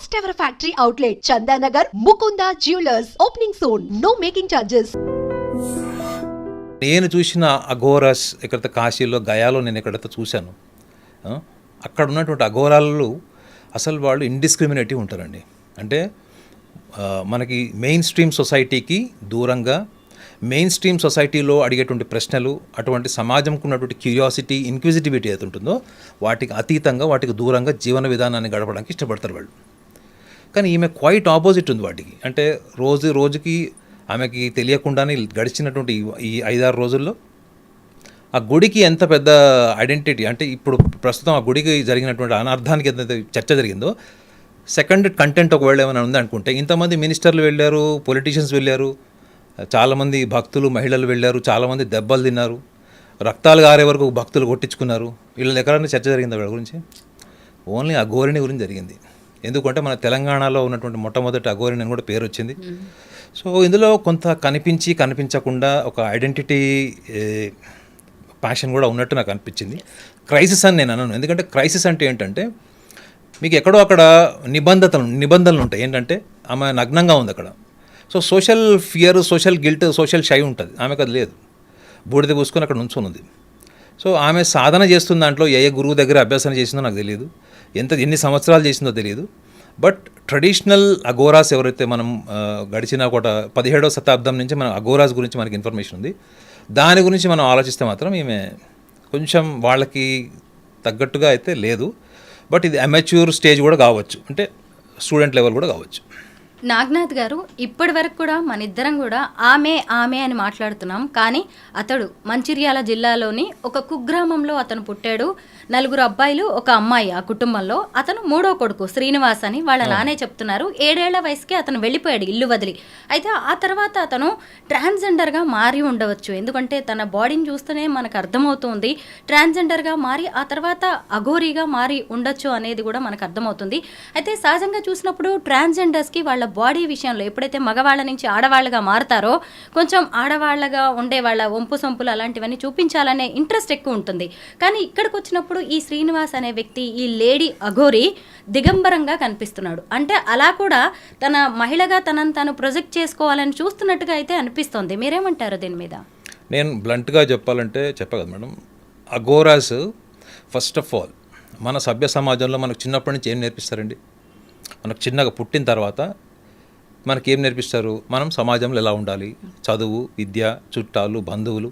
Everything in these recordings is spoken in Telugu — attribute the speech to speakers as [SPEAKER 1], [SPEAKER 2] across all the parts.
[SPEAKER 1] First ever factory outlet, Chandanagar, Mukunda Jewelers. Opening soon. No making charges.
[SPEAKER 2] నేను చూసిన అఘోరాస్ ఎక్కడైతే కాశీలో గయాలో నేను ఎక్కడైతే చూశాను, అక్కడ ఉన్నటువంటి అఘోరాలు అసలు వాళ్ళు ఇండిస్క్రిమినేటివ్ ఉంటారండి. అంటే మనకి మెయిన్ స్ట్రీమ్ సొసైటీకి దూరంగా, మెయిన్ స్ట్రీమ్ సొసైటీలో అడిగేటువంటి ప్రశ్నలు, అటువంటి సమాజంకు ఉన్నటువంటి క్యూరియాసిటీ, ఇన్క్విజిటివిటీ ఏది ఉంటుందో వాటికి అతీతంగా, వాటికి దూరంగా జీవన విధానాన్ని గడపడానికి ఇష్టపడతారు వాళ్ళు. కానీ ఈమె క్వైట్ ఆపోజిట్ ఉంది వాటికి. అంటే రోజుకి ఆమెకి తెలియకుండానే గడిచినటువంటి ఈ 5-6 రోజుల్లో ఆ గుడికి ఎంత పెద్ద ఐడెంటిటీ, అంటే ఇప్పుడు ప్రస్తుతం ఆ గుడికి జరిగినటువంటి అనర్థానికి ఎంత చర్చ జరిగిందో, సెకండ్ కంటెంట్ ఒకవేళ ఏమైనా ఉంది అనుకుంటే, ఇంతమంది మినిస్టర్లు వెళ్ళారు, పొలిటీషియన్స్ వెళ్ళారు, చాలామంది భక్తులు, మహిళలు వెళ్ళారు, చాలామంది దెబ్బలు తిన్నారు, రక్తాలు గారే వరకు భక్తులు కొట్టించుకున్నారు. వీళ్ళ ఎక్కడైనా చర్చ జరిగింది వీళ్ళ గురించి? ఓన్లీ అఘోరిణి గురించి జరిగింది. ఎందుకంటే మన తెలంగాణలో ఉన్నటువంటి మొట్టమొదటి అఘోరిణి అని కూడా పేరు వచ్చింది. సో ఇందులో కొంత కనిపించకుండా ఒక ఐడెంటిటీ ప్యాషన్ కూడా ఉన్నట్టు నాకు అనిపించింది. క్రైసిస్ అని నేను అన్నాను. ఎందుకంటే క్రైసిస్ అంటే ఏంటంటే, మీకు ఎక్కడో అక్కడ నిబంధనలు ఉంటాయి. ఏంటంటే ఆమె నగ్నంగా ఉంది అక్కడ. So social fear, social guilt, social shy ఉంటుంది. ఆమెకు అది లేదు. బూడిద పూసుకొని అక్కడ నుంచున్నది. సో ఆమె సాధన చేస్తున్న దాంట్లో ఏ గురువు దగ్గర అభ్యాసన చేసిందో నాకు తెలియదు, ఎన్ని సంవత్సరాలు చేసిందో తెలియదు. బట్ ట్రెడిషనల్ అఘోరాస్ ఎవరైతే మనం గడిచిన ఒక 17వ శతాబ్దం నుంచి మనం అఘోరాస్ గురించి మనకి ఇన్ఫర్మేషన్ ఉంది. దాని గురించి మనం ఆలోచిస్తే మాత్రం ఈమె కొంచెం వాళ్ళకి తగ్గట్టుగా అయితే లేదు. బట్ ఇది అమెచ్యూర్ స్టేజ్ కూడా కావచ్చు, అంటే స్టూడెంట్ లెవెల్ కూడా కావచ్చు.
[SPEAKER 3] నాగనాథ్ గారు, ఇప్పటి వరకు కూడా మన ఇద్దరం కూడా ఆమె అని మాట్లాడుతున్నాం. కానీ అతడు మంచిర్యాల జిల్లాలోని ఒక కుగ్రామంలో అతను పుట్టాడు. 4 అబ్బాయిలు, 1 అమ్మాయి ఆ కుటుంబంలో. అతను 3వ కొడుకు శ్రీనివాస్ అని వాళ్ళ నానే చెప్తున్నారు. 7 ఏళ్ల వయసుకి అతను వెళ్ళిపోయాడు ఇల్లు వదిలి. అయితే ఆ తర్వాత అతను ట్రాన్స్జెండర్గా మారి ఉండవచ్చు. ఎందుకంటే తన బాడీని చూస్తేనే మనకు అర్థమవుతుంది. ట్రాన్స్జెండర్గా మారి ఆ తర్వాత అఘోరీగా మారి ఉండొచ్చు అనేది కూడా మనకు అర్థమవుతుంది. అయితే సహజంగా చూసినప్పుడు ట్రాన్స్జెండర్స్కి వాళ్ళ బాడీ విషయంలో ఎప్పుడైతే మగవాళ్ళ నుంచి ఆడవాళ్ళగా మారుతారో, కొంచెం ఆడవాళ్ళగా ఉండే వాళ్ళ వంపు సొంపులు అలాంటివన్నీ చూపించాలనే ఇంట్రెస్ట్ ఎక్కువ ఉంటుంది. కానీ ఇక్కడికి వచ్చినప్పుడు ఈ శ్రీనివాస్ అనే వ్యక్తి, ఈ లేడీ అఘోరి దిగంబరంగా కనిపిస్తున్నాడు. అంటే అలా కూడా తన మహిళగా తనను తాను ప్రొజెక్ట్ చేసుకోవాలని చూస్తున్నట్టుగా అయితే అనిపిస్తోంది. మీరేమంటారు దీని మీద?
[SPEAKER 2] నేను బ్లంట్గా చెప్పాలంటే చెప్పగలను madam. Aghoras first of all మన సభ్య సమాజంలో మనకు చిన్నప్పటి నుంచి ఏం నేర్పిస్తారండి? మనకు చిన్నగా పుట్టిన తర్వాత మనకేం నేర్పిస్తారు? మనం సమాజంలో ఎలా ఉండాలి, చదువు, విద్య, చుట్టాలు, బంధువులు.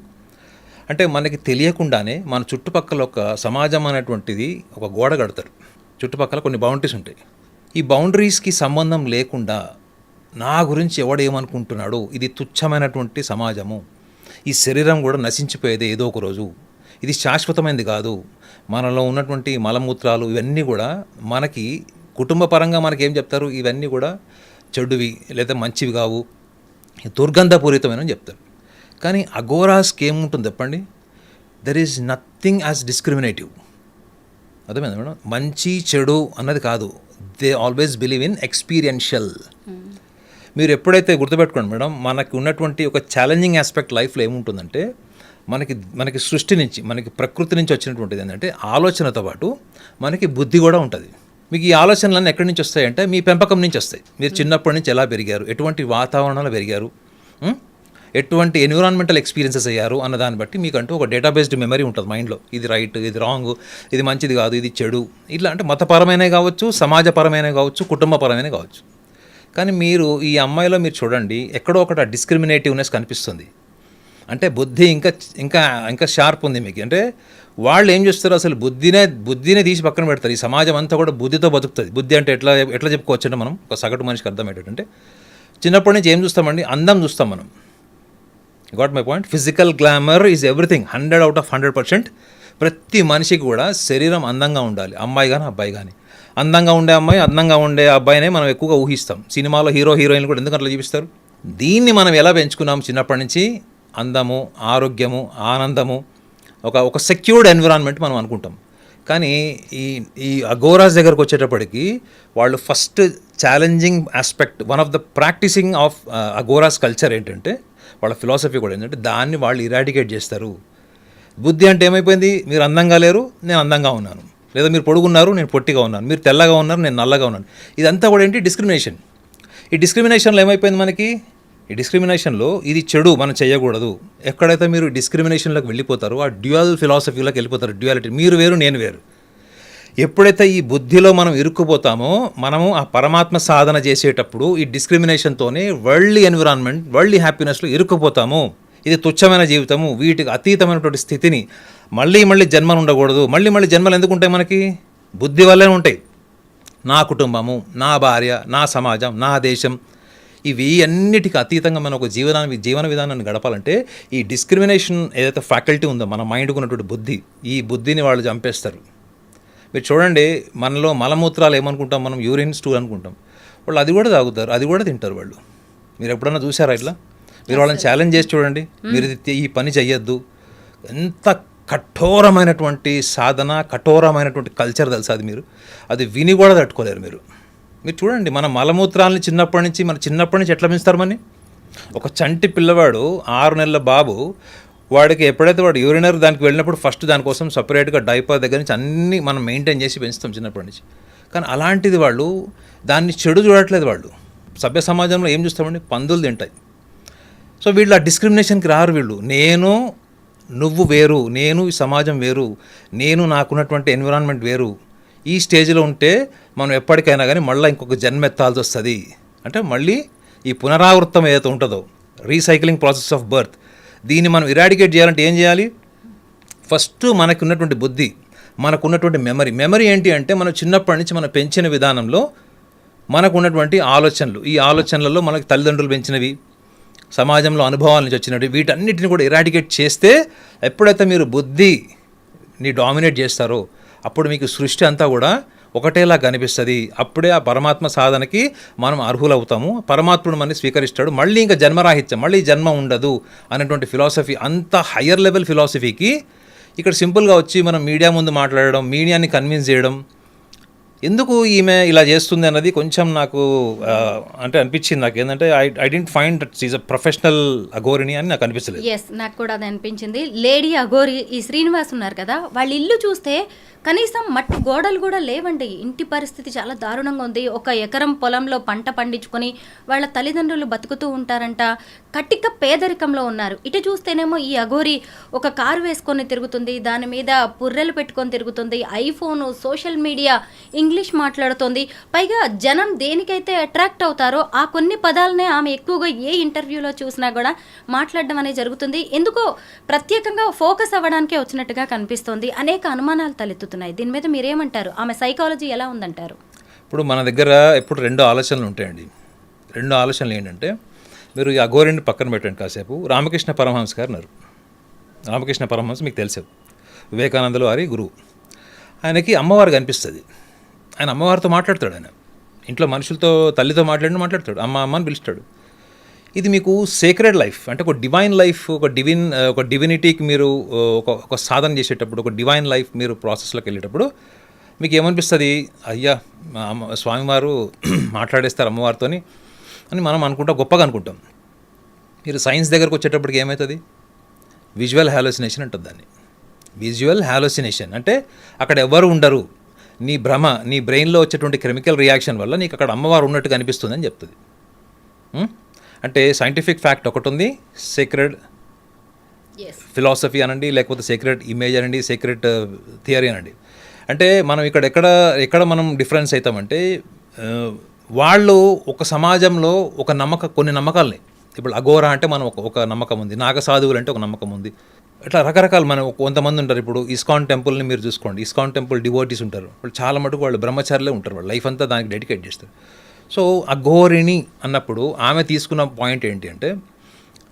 [SPEAKER 2] అంటే మనకి తెలియకుండానే మన చుట్టుపక్కల ఒక సమాజం అనేటువంటిది ఒక గోడ కడతారు. చుట్టుపక్కల కొన్ని బౌండరీస్ ఉంటాయి. ఈ బౌండరీస్కి సంబంధం లేకుండా నా గురించి ఎవడేమనుకుంటున్నాడు, ఇది తుచ్చమైనటువంటి సమాజము, ఈ శరీరం కూడా నశించిపోయేది ఏదో ఒక రోజు, ఇది శాశ్వతమైనది కాదు, మనలో ఉన్నటువంటి మలమూత్రాలు ఇవన్నీ కూడా మనకి కుటుంబ పరంగా మనకేం చెప్తారు, ఇవన్నీ కూడా చెడువి లేదా మంచివి కావు, దుర్గంధపూరితమైనవి చెప్తారు. కానీ అఘోరాస్కి ఏముంటుంది చెప్పండి? There is nothing as discriminative. అర్థమైందా మేడం? మంచి చెడు అన్నది కాదు. They always believe in experiential. మీరు ఎప్పుడైతే గుర్తుపెట్టుకోండి మేడం, మనకి ఉన్నటువంటి ఒక ఛాలెంజింగ్ ఆస్పెక్ట్ లైఫ్లో ఏముంటుందంటే, మనకి సృష్టి నుంచి, మనకి ప్రకృతి నుంచి వచ్చినటువంటిది ఏంటంటే ఆలోచనతో పాటు మనకి బుద్ధి కూడా ఉంటుంది. మీకు ఈ ఆలోచనలన్నీ ఎక్కడి నుంచి వస్తాయంటే మీ పెంపకం నుంచి వస్తాయి. మీరు చిన్నప్పటి నుంచి ఎలా పెరిగారు, ఎటువంటి వాతావరణంలో పెరిగారు, ఎటువంటి ఎన్విరాన్మెంటల్ ఎక్స్పీరియన్సెస్ అయ్యారు అన్న దాన్ని బట్టి మీకంటూ ఒక డేటాబేస్డ్ మెమరీ ఉంటుంది మైండ్లో. ఇది రైట్, ఇది రాంగ్, ఇది మంచిది కాదు, ఇది చెడు, ఇట్లా. అంటే మతపరమైనవి కావచ్చు, సమాజపరమైనవి కావచ్చు, కుటుంబపరమైనవి కావచ్చు. కానీ మీరు ఈ అమ్మాయిలో మీరు చూడండి, ఎక్కడో ఒకటి డిస్క్రిమినేటివ్నెస్ కనిపిస్తుంది. అంటే బుద్ధి ఇంకా షార్ప్ ఉంది మీకు. అంటే వాళ్ళు ఏం చేస్తారు, అసలు బుద్ధినే తీసి పక్కన పెడతారు. ఈ సమాజం అంతా కూడా బుద్ధితో బతుకుతుంది. బుద్ధి అంటే ఎట్లా చెప్పుకోవచ్చు అంటే, మనం ఒక సగటు మనిషికి అర్థమయ్యేటంటే, చిన్నప్పటి నుంచి ఏం చూస్తామండి? అందం చూస్తాం మనం. Got my point? Physical glamour is everything. 100 out of 100%. ప్రతి మనిషికి కూడా శరీరం అందంగా ఉండాలి, అమ్మాయి కానీ అబ్బాయి కానీ. అందంగా ఉండే అమ్మాయి, అందంగా ఉండే అబ్బాయినే మనం ఎక్కువగా ఊహిస్తాం. సినిమాలో హీరోయిన్లు కూడా ఎందుకు అట్లా చూపిస్తారు? దీన్ని మనం ఎలా పెంచుకున్నాం చిన్నప్పటి నుంచి? అందము, ఆరోగ్యము, ఆనందము, ఒక సెక్యూర్డ్ ఎన్విరాన్మెంట్ మనం అనుకుంటాం. కానీ ఈ అఘోరాస్ దగ్గరకు వచ్చేటప్పటికి వాళ్ళు first challenging aspect, one of the practicing of Aghoras culture ఏంటంటే, వాళ్ళ ఫిలాసఫీ కూడా ఏంటంటే, దాన్ని వాళ్ళు ఇరాడికేట్ చేస్తారు. బుద్ధి అంటే ఏమైపోయింది? మీరు అందంగా లేరు, నేను అందంగా ఉన్నాను. లేదా మీరు పొడుగున్నారు నేను పొట్టిగా ఉన్నాను, మీరు తెల్లగా ఉన్నారు నేను నల్లగా ఉన్నాను. ఇదంతా కూడా ఏంటి డిస్క్రిమినేషన్. ఈ డిస్క్రిమినేషన్లో ఏమైపోయింది మనకి, ఈ డిస్క్రిమినేషన్లో ఇది చెడు మనం చేయకూడదు. ఎక్కడైతే మీరు డిస్క్రిమినేషన్లోకి వెళ్ళిపోతారో ఆ డ్యూయల్ ఫిలాసఫీలోకి వెళ్ళిపోతారు. డ్యూయాలిటీ, మీరు వేరు నేను వేరు. ఎప్పుడైతే ఈ బుద్ధిలో మనం ఇరుక్కుపోతామో మనము ఆ పరమాత్మ సాధన చేసేటప్పుడు ఈ డిస్క్రిమినేషన్తోనే వరల్డ్ ఎన్విరాన్మెంట్, వరల్డ్ హ్యాపీనెస్లో ఇరుక్కుపోతాము. ఇది తుచ్చమైన జీవితము, వీటికి అతీతమైనటువంటి స్థితిని, మళ్ళీ జన్మలు ఉండకూడదు. మళ్ళీ జన్మలు ఎందుకు ఉంటాయి మనకి, బుద్ధి వల్లే ఉంటాయి. నా కుటుంబము, నా భార్య, నా సమాజం, నా దేశం, ఇవి అన్నిటికీ అతీతంగా మనం ఒక జీవన విధానాన్ని గడపాలంటే ఈ డిస్క్రిమినేషన్ ఏదైతే ఫ్యాకల్టీ ఉందో మన మైండ్కు ఉన్నటువంటి బుద్ధి, ఈ బుద్ధిని వాళ్ళు చంపేస్తారు. మీరు చూడండి, మనలో మలమూత్రాలు ఏమనుకుంటాం మనం, యూరిన్ స్టూల్ అనుకుంటాం. వాళ్ళు అది కూడా తాగుతారు, అది కూడా తింటారు వాళ్ళు. మీరు ఎప్పుడన్నా చూసారా ఇట్లా? మీరు వాళ్ళని ఛాలెంజ్ చేసి చూడండి, మీరు ఈ పని చెయ్యొద్దు. ఎంత కఠోరమైనటువంటి సాధన, కఠోరమైనటువంటి కల్చర్ తెలుసా అది. మీరు అది విని కూడా తట్టుకోలేరు మీరు. మీరు చూడండి, మన మలమూత్రాలని చిన్నప్పటి నుంచి ఎట్లా పెంచుతారు మని. ఒక చంటి పిల్లవాడు 6 నెలల బాబు, వాడికి ఎప్పుడైతే వాడు యూరినర్ దానికి వెళ్ళినప్పుడు ఫస్ట్ దానికోసం సపరేట్గా డైపర్ దగ్గర నుంచి అన్నీ మనం మెయింటైన్ చేసి పెంచుతాం చిన్నప్పటి నుంచి. కానీ అలాంటిది వాళ్ళు దాన్ని చెడు చూడట్లేదు. వాళ్ళు సభ్య సమాజంలో ఏం చూస్తామండి, పందులు తింటాయి. సో వీళ్ళు ఆ డిస్క్రిమినేషన్కి రారు. వీళ్ళు నేను నువ్వు వేరు, నేను ఈ సమాజం వేరు, నేను నాకున్నటువంటి ఎన్విరాన్మెంట్ వేరు. ఈ స్టేజ్లో ఉంటే మనం ఎప్పటికైనా కానీ మళ్ళీ ఇంకొక జన్మ ఎత్తాల్సి వస్తుంది. అంటే మళ్ళీ ఈ పునరావృతం ఏదైతే ఉంటుందో, రీసైక్లింగ్ ప్రాసెస్ ఆఫ్ బర్త్, దీన్ని మనం ఇరాడికేట్ చేయాలంటే ఏం చేయాలి? ఫస్ట్ మనకు ఉన్నటువంటి బుద్ధి, మనకు ఉన్నటువంటి మెమరీ ఏంటి అంటే మనం చిన్నప్పటి నుంచి మనం పెంచిన విధానంలో మనకు ఉన్నటువంటి ఆలోచనలు, ఈ ఆలోచనలలో మనకి తల్లిదండ్రులు పెంచినవి, సమాజంలో అనుభవాల నుంచి వచ్చినవి, వీటన్నిటిని కూడా ఇరాడికేట్ చేస్తే ఎప్పుడైతే మీరు బుద్ధిని డామినేట్ చేస్తారో అప్పుడు మీకు సృష్టి అంతా కూడా ఒకటేలా కనిపిస్తుంది. అప్పుడే ఆ పరమాత్మ సాధనకి మనం అర్హులవుతాము. పరమాత్ముడు మనని స్వీకరిస్తాడు. మళ్ళీ ఇంకా జన్మరాహిత్యం, మళ్ళీ జన్మ ఉండదు అనేటువంటి ఫిలాసఫీ, అంత హయ్యర్ లెవెల్ ఫిలాసఫీకి ఇక్కడ సింపుల్గా వచ్చి మనం మీడియా ముందు మాట్లాడడం, మీడియాని కన్విన్స్ చేయడం, ఎందుకు ఈమె ఇలా చేస్తుంది అన్నది కొంచెం నాకు అంటే అనిపించింది. నాకు ఏంటంటే I didn't find that is a professional అఘోరిని అని నాకు అనిపించలేదు.
[SPEAKER 3] ఎస్, నాకు కూడా అది అనిపించింది. లేడీ అఘోరి ఈ శ్రీనివాస్ ఉన్నారు కదా, వాళ్ళ ఇల్లు చూస్తే కనీసం మట్టి గోడలు కూడా లేవండి. ఇంటి పరిస్థితి చాలా దారుణంగా ఉంది. 1 ఎకరం పొలంలో పంట పండించుకొని వాళ్ళ తల్లిదండ్రులు బతుకుతూ ఉంటారంట. కట్టిక పేదరికంలో ఉన్నారు. ఇటు చూస్తేనేమో ఈ అఘోరి ఒక కారు వేసుకొని తిరుగుతుంది, దాని మీద పుర్రెలు పెట్టుకొని తిరుగుతుంది, ఐఫోను, సోషల్ మీడియా, ఇంగ్లీష్ మాట్లాడుతుంది. పైగా జనం దేనికైతే అట్రాక్ట్ అవుతారో ఆ కొన్ని పదాలనే ఆమె ఎక్కువగా ఏ ఇంటర్వ్యూలో చూసినా కూడా మాట్లాడడం అనేది జరుగుతుంది. ఎందుకో ప్రత్యేకంగా ఫోకస్ అవ్వడానికే వచ్చినట్టుగా కనిపిస్తోంది. అనేక అనుమానాలు తలెత్తుతున్నాయి. దీని మీద మీరేమంటారు? ఆమె సైకాలజీ ఎలా ఉందంటారు?
[SPEAKER 2] ఇప్పుడు మన దగ్గర ఎప్పుడు 2 ఆలోచనలు ఉంటాయండి. 2 ఆలోచనలు ఏంటంటే, మీరు ఈ అఘోరిని పక్కన పెట్టండి కాసేపు. రామకృష్ణ పరమహంస గారు ఉన్నారు. రామకృష్ణ పరమహంస మీకు తెలుసు, వివేకానందుల వారి గురువు. ఆయనకి అమ్మవారు కనిపిస్తుంది. ఆయన అమ్మవారితో మాట్లాడతాడు. ఆయన ఇంట్లో మనుషులతో, తల్లితో మాట్లాడతాడు, అమ్మ అని పిలుస్తాడు. ఇది మీకు సేక్రెడ్ లైఫ్, అంటే ఒక డివైన్ లైఫ్, ఒక డివినిటీకి మీరు ఒక సాధన చేసేటప్పుడు, ఒక డివైన్ లైఫ్ మీరు ప్రాసెస్లోకి వెళ్ళేటప్పుడు మీకు ఏమనిపిస్తుంది? అయ్యా స్వామివారు మాట్లాడేస్తారు అమ్మవారితోని అని మనం గొప్పగా అనుకుంటాం. మీరు సైన్స్ దగ్గరకు వచ్చేటప్పటికి ఏమవుతుంది? విజువల్ హాలోసినేషన్ అంటుంది దాన్ని. విజువల్ హాలోసినేషన్ అంటే అక్కడ ఎవరు ఉండరు, నీ భ్రమ, నీ బ్రెయిన్లో వచ్చేటువంటి కెమికల్ రియాక్షన్ వల్ల నీకు అక్కడ అమ్మవారు ఉన్నట్టుగా అనిపిస్తుంది అని చెప్తుంది. అంటే సైంటిఫిక్ ఫ్యాక్ట్ ఒకటి ఉంది, సీక్రెట్ ఫిలాసఫీ అనండి, లేకపోతే సీక్రెట్ ఇమేజ్ అనండి, సీక్రెట్ థియరీ అనండి. అంటే మనం ఎక్కడ మనం డిఫరెన్స్ అవుతామంటే, వాళ్ళు ఒక సమాజంలో కొన్ని నమ్మకాలని, ఇప్పుడు అఘోరా అంటే మనం ఒక నమ్మకం ఉంది, నాగసాధువులు అంటే ఒక నమ్మకం ఉంది, ఇట్లా రకరకాలు మనం కొంతమంది ఉంటారు. ఇప్పుడు ఇస్కాన్ టెంపుల్ని మీరు చూసుకోండి, ఇస్కాన్ టెంపుల్ డివోటీస్ ఉంటారు. వాళ్ళు చాలా మటుకు వాళ్ళు బ్రహ్మచారులే ఉంటారు, వాళ్ళు లైఫ్ అంతా దానికి డెడికేట్ చేస్తారు. సో అఘోరిని అన్నప్పుడు ఆమె తీసుకున్న పాయింట్ ఏంటి అంటే,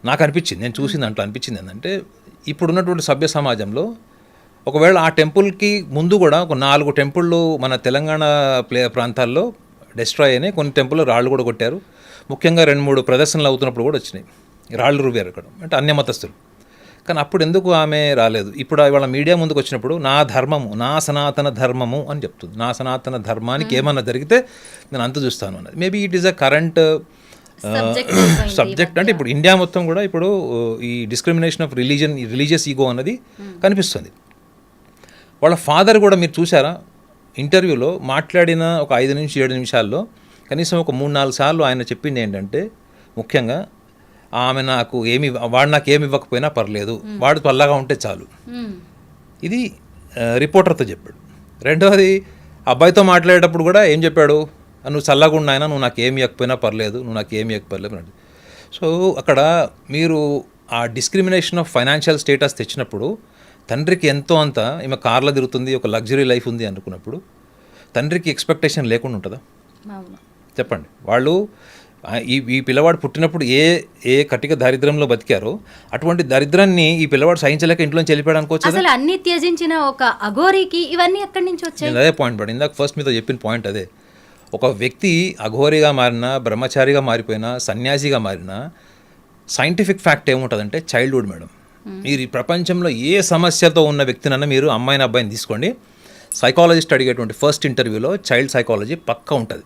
[SPEAKER 2] నాకు అనిపించింది, నేను చూసిన దాంట్లో అనిపించింది ఏంటంటే, ఇప్పుడున్నటువంటి సభ్య సమాజంలో ఒకవేళ ఆ టెంపుల్కి ముందు కూడా ఒక 4 టెంపుళ్ళు మన తెలంగాణ ప్రాంతాల్లో డిస్ట్రాయ్ అయినాయి. కొన్ని టెంపుల్లో రాళ్ళు కూడా కొట్టారు. ముఖ్యంగా 2-3 ప్రదర్శనలు అవుతున్నప్పుడు కూడా వచ్చినాయి, రాళ్ళు రువ్వారు అక్కడ, అంటే అన్యమతస్థులు. కానీ అప్పుడు ఎందుకు ఆమె రాలేదు? ఇప్పుడు వాళ్ళ మీడియా ముందుకు వచ్చినప్పుడు నా ధర్మము, నా సనాతన ధర్మము అని చెప్తుంది. నా సనాతన ధర్మానికి ఏమన్నా జరిగితే నేను అంత చూస్తాను అన్నది. Maybe it is a current subject. అంటే ఇప్పుడు ఇండియా మొత్తం కూడా ఇప్పుడు ఈ డిస్క్రిమినేషన్ ఆఫ్ రిలీజియస్ ఈగో అన్నది కనిపిస్తుంది. వాళ్ళ ఫాదర్ కూడా మీరు చూసారా, ఇంటర్వ్యూలో మాట్లాడిన ఒక 5 నుంచి 7 నిమిషాల్లో కనీసం ఒక 3-4 సార్లు ఆయన చెప్పింది ఏంటంటే ముఖ్యంగా వాడు నాకు ఏమి ఇవ్వకపోయినా పర్లేదు, వాడు పల్లగా ఉంటే చాలు. ఇది రిపోర్టర్తో చెప్పాడు. రెండవది అబ్బాయితో మాట్లాడేటప్పుడు కూడా ఏం చెప్పాడు, నువ్వు చల్లగా ఉన్నాయినా, నువ్వు నాకు ఏమి ఇవ్వకపోయినా పర్లేదు, నువ్వు నాకు ఏమి ఇవ్వకపోలేదు అన్నాడు. సో అక్కడ మీరు ఆ డిస్క్రిమినేషన్ ఆఫ్ ఫైనాన్షియల్ స్టేటస్ తెచ్చినప్పుడు తండ్రికి ఎంతో అంత ఈమె కార్లో తిరుగుతుంది, ఒక లగ్జరీ లైఫ్ ఉంది అనుకున్నప్పుడు తండ్రికి ఎక్స్పెక్టేషన్ లేకుండా ఉంటుందా? చెప్పండి. వాళ్ళు ఈ పిల్లవాడు పుట్టినప్పుడు ఏ కటిక దారిద్ర్యంలో బతికారో అటువంటి దరిద్రాన్ని ఈ పిల్లవాడు సహించలేక ఇంట్లోంచి వెళ్ళిపోయాడు అనుకోవచ్చు.
[SPEAKER 3] అసలు అన్ని త్యజించిన ఒక అఘోరికి ఇవన్నీ ఎక్కడి నుంచి వచ్చాయి?
[SPEAKER 2] అదే పాయింట్ పడి ఇందాక ఫస్ట్ మీతో చెప్పిన పాయింట్ అదే. ఒక వ్యక్తి అఘోరిగా మారినా, బ్రహ్మచారిగా మారిపోయినా, సన్యాసిగా మారినా సైంటిఫిక్ ఫ్యాక్ట్ ఏముంటుందంటే చైల్డ్హుడ్ మేడం. మీరు ఈ ప్రపంచంలో ఏ సమస్యతో ఉన్న వ్యక్తినన్నా మీరు అమ్మాయిని అబ్బాయిని తీసుకోండి, సైకాలజిస్ట్ అడిగేటువంటి ఫస్ట్ ఇంటర్వ్యూలో చైల్డ్ సైకాలజీ పక్కా ఉంటుంది.